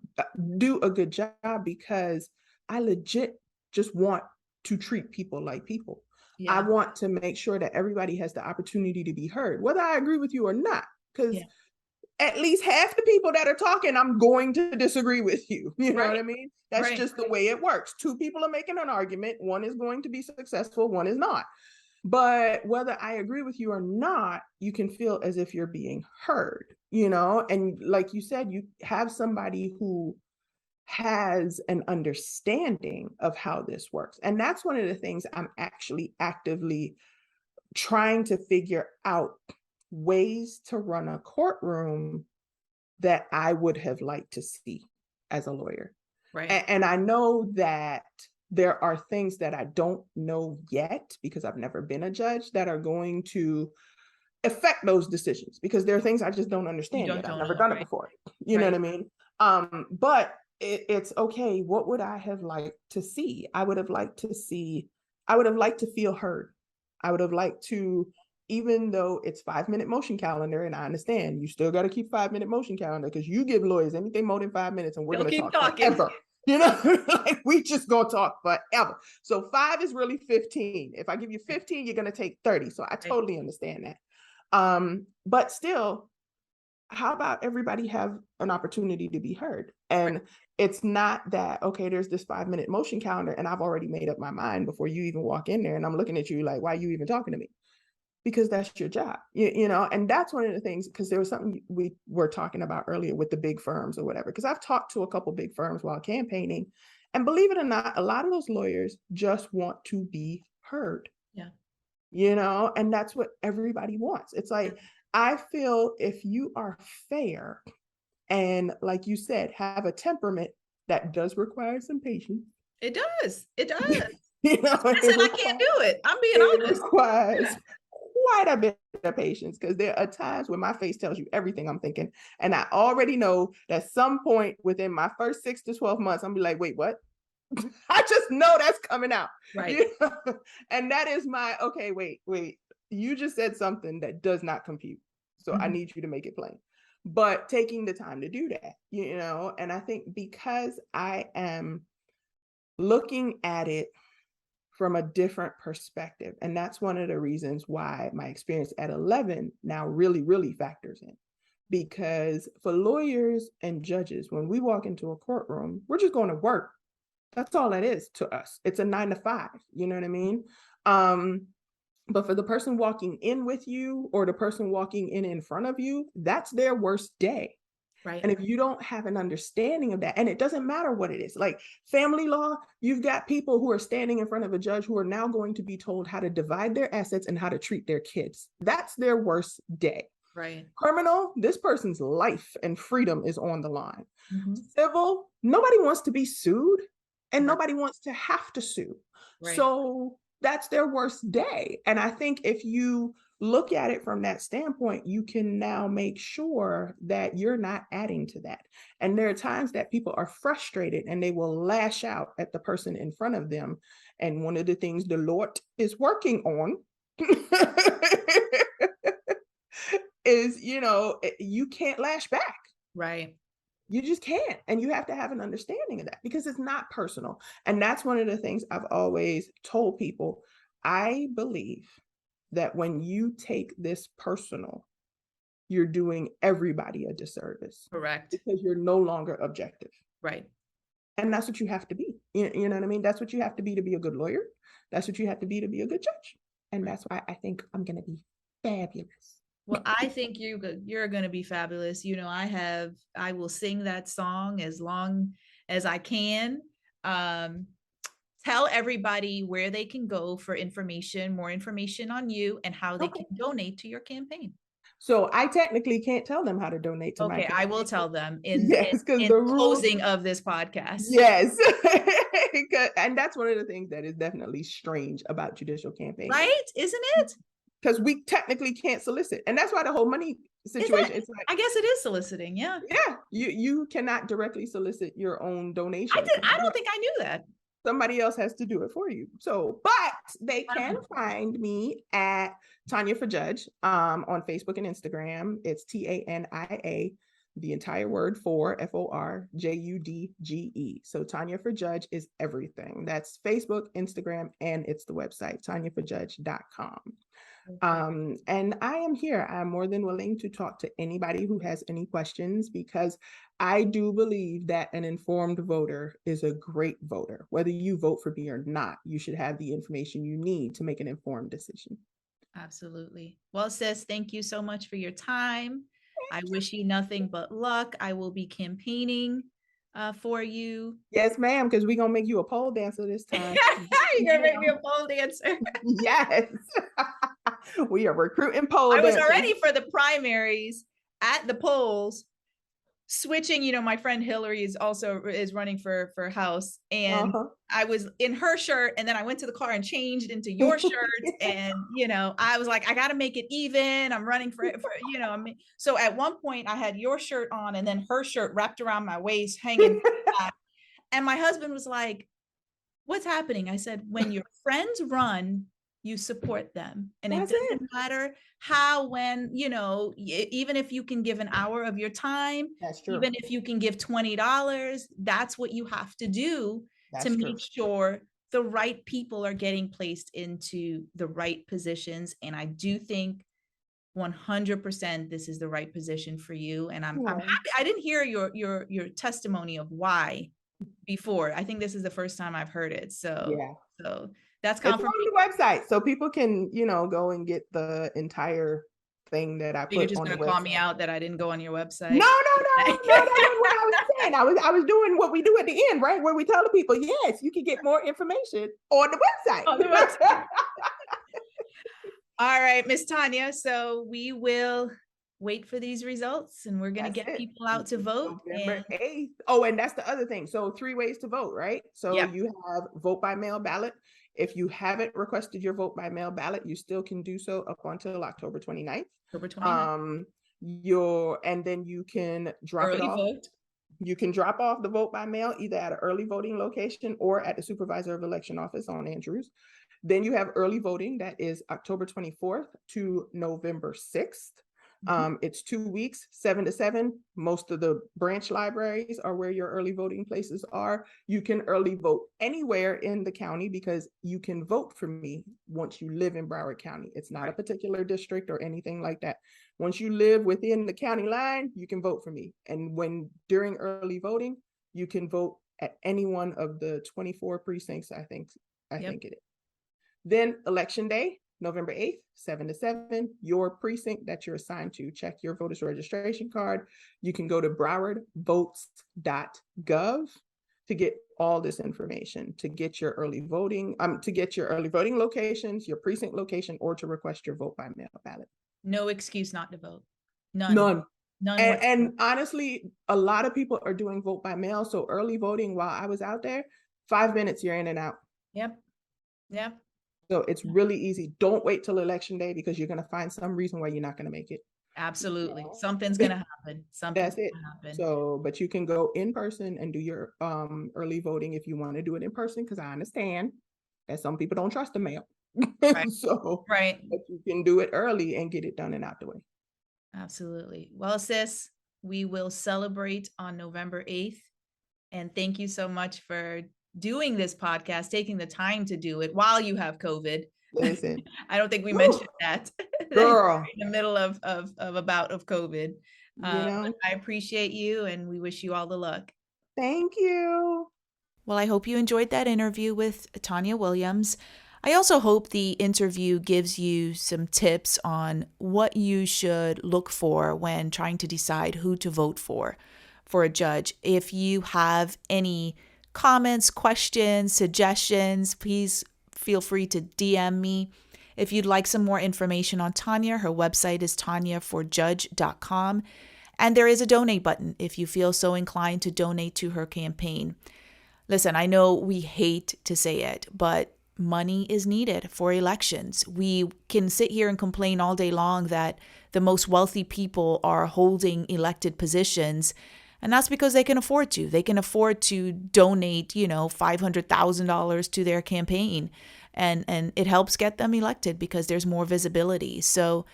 because I legit just want to treat people like people. Yeah. I want to make sure that everybody has the opportunity to be heard, whether I agree with you or not, because at least half the people that are talking, I'm going to disagree with you. You know what I mean? That's just the way it works. 2 people are making an argument. One is going to be successful, one is not. But whether I agree with you or not, you can feel as if you're being heard, and like you said, you have somebody who has an understanding of how this works. And that's one of the things I'm actually actively trying to figure out, ways to run a courtroom that I would have liked to see as a lawyer. Right. And I know that there are things that I don't know yet because I've never been a judge that are going to affect those decisions, because there are things I just don't understand yet. I've never done it before. You know what I mean? But it's okay. What would I have liked to see? I would have liked to feel heard. I would have liked to, even though it's 5-minute motion calendar, and I understand you still got to keep 5-minute motion calendar, because you give lawyers anything more than 5 minutes and we're going to talk talking forever. You know, like we just gonna talk forever. So 5 is really 15. If I give you 15, you're gonna take 30. So I totally understand that. But still, how about everybody have an opportunity to be heard? And it's not that, okay, there's this 5-minute motion calendar and I've already made up my mind before you even walk in there, and I'm looking at you like, why are you even talking to me? Because that's your job, you know. And that's one of the things, because there was something we were talking about earlier with the big firms or whatever, because I've talked to a couple big firms while campaigning, and believe it or not, a lot of those lawyers just want to be heard. Yeah. You know, and that's what everybody wants. It's like, I feel if you are fair and, like you said, have a temperament that does require some patience. It does. You know, I said I can't do it. I'm being honest. It requires quite a bit of patience, because there are times when my face tells you everything I'm thinking, and I already know that some point within my first 6 to 12 months, I'm be like, wait, what? I just know that's coming out. Right. You know? And that is my, okay, wait, you just said something that does not compute. So I need you to make it plain. But taking the time to do that, you know, and I think because I am looking at it from a different perspective, and that's one of the reasons why my experience at 11 now really, really factors in. Because for lawyers and judges, when we walk into a courtroom, we're just going to work. That's all it is to us. It's a 9 to 5. You know what I mean? But for the person walking in with you, or the person walking in front of you, that's their worst day. Right. And if you don't have an understanding of that, and it doesn't matter what it is, like family law, you've got people who are standing in front of a judge who are now going to be told how to divide their assets and how to treat their kids. That's their worst day. Right. Criminal, this person's life and freedom is on the line. Mm-hmm. Civil, nobody wants to be sued, and nobody wants to have to sue. Right. So that's their worst day. And I think if you look at it from that standpoint, you can now make sure that you're not adding to that. And there are times that people are frustrated and they will lash out at the person in front of them. And one of the things the Lord is working on is, you know, you can't lash back. Right. You just can't. And you have to have an understanding of that, because it's not personal. And that's one of the things I've always told people. I believe that when you take this personal, you're doing everybody a disservice. Correct. Because you're no longer objective. Right. And that's what you have to be. You know what I mean? That's what you have to be a good lawyer. That's what you have to be a good judge. And that's why I think I'm going to be fabulous. Well, I think you're going to be fabulous. You know, I will sing that song as long as I can. Tell everybody where they can go for information, more information on you, and how they can donate to your campaign. So I technically can't tell them how to donate to my campaign. I will tell them in the closing of this podcast. Yes. And that's one of the things that is definitely strange about judicial campaigns. Right? Isn't it? Because we technically can't solicit. And that's why the whole money situation is like, I guess it is soliciting. Yeah. Yeah. You cannot directly solicit your own donation. I don't think I knew that. Somebody else has to do it for you. So, but they can find me at Tania for Judge on Facebook and Instagram. It's TANIA, the entire word for FORJUDGE. So Tania for Judge is everything. That's Facebook, Instagram, and it's the website, TaniaForJudge.com. And I am here. I'm more than willing to talk to anybody who has any questions, because I do believe that an informed voter is a great voter. Whether you vote for me or not, you should have the information you need to make an informed decision. Absolutely. Well, sis, thank you so much for your time. I wish you nothing but luck. I will be campaigning for you. Yes, ma'am, because we're going to make you a pole dancer this time. You're going to make me a pole dancer. Yes. We are recruiting pole dancers. I was already for the primaries at the polls switching, my friend Hillary is running for House, and I was in her shirt, and then I went to the car and changed into your shirt, and I was like, I got to make it even. I'm running for so at one point I had your shirt on and then her shirt wrapped around my waist, hanging back, and my husband was like, "What's happening?" I said, "When your friends run, you support them, and it doesn't matter how, when, even if you can give an hour of your time, That's true. even if you can give $20, that's what you have to do to make sure the right people are getting placed into the right positions." And I do think 100% this is the right position for you. And I'm happy. I didn't hear your testimony of why before. I think this is the first time I've heard it. So that's confirmation. It's on the website, so people can, go and get the entire thing that I put on the website. You're just going to call me out that I didn't go on your website? No, that was what I was saying. I was doing what we do at the end, right? Where we tell the people, yes, you can get more information on the website. All right, Miss Tania. So we will wait for these results, and we're going to get people out to vote. November 8th. Oh, and that's the other thing. So 3 ways to vote, right? So you have vote by mail ballot. If you haven't requested your vote by mail ballot, you still can do so up until October 29th. And then you can drop it off. Vote. You can drop off the vote by mail either at an early voting location or at the supervisor of election office on Andrews. Then you have early voting that is October 24th to November 6th. It's 2 weeks, 7 to 7. Most of the branch libraries are where your early voting places are. You can early vote anywhere in the county because you can vote for me once you live in Broward County. It's not a particular district or anything like that. Once you live within the county line, you can vote for me. And during early voting, you can vote at any one of the 24 precincts, I think it is. Then election day, November 8th, 7 to 7, your precinct that you're assigned to. Check your voter's registration card. You can go to browardvotes.gov to get all this information, to get your early voting, locations, your precinct location, or to request your vote by mail ballot. No excuse not to vote. None. And honestly, a lot of people are doing vote by mail. So early voting, while I was out there, 5 minutes, you're in and out. Yep. So it's really easy. Don't wait till election day because you're going to find some reason why you're not going to make it. Absolutely. Something's going to happen. That's it. So, but you can go in person and do your early voting if you want to do it in person, because I understand that some people don't trust the mail. But you can do it early and get it done and out the way. Absolutely. Well, sis, we will celebrate on November 8th. And thank you so much for doing this podcast, taking the time to do it while you have COVID. Listen, I don't think we mentioned that. Girl. In the middle of a bout of COVID. I appreciate you, and we wish you all the luck. Thank you. Well, I hope you enjoyed that interview with Tania Williams. I also hope the interview gives you some tips on what you should look for when trying to decide who to vote for a judge. If you have any comments, questions, suggestions, please feel free to DM me. If you'd like some more information on Tania, her website is taniaforjudge.com. And there is a donate button if you feel so inclined to donate to her campaign. Listen, I know we hate to say it, but money is needed for elections. We can sit here and complain all day long that the most wealthy people are holding elected positions. And that's because they can afford to. They can afford to donate, $500,000 to their campaign. And it helps get them elected because there's more visibility. So,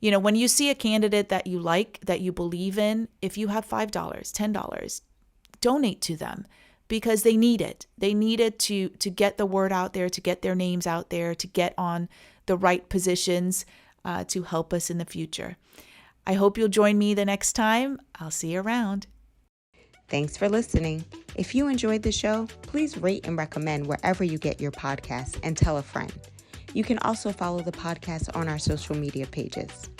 when you see a candidate that you like, that you believe in, if you have $5, $10, donate to them because they need it. They need it to get the word out there, to get their names out there, to get on the right positions to help us in the future. I hope you'll join me the next time. I'll see you around. Thanks for listening. If you enjoyed the show, please rate and recommend wherever you get your podcasts and tell a friend. You can also follow the podcast on our social media pages.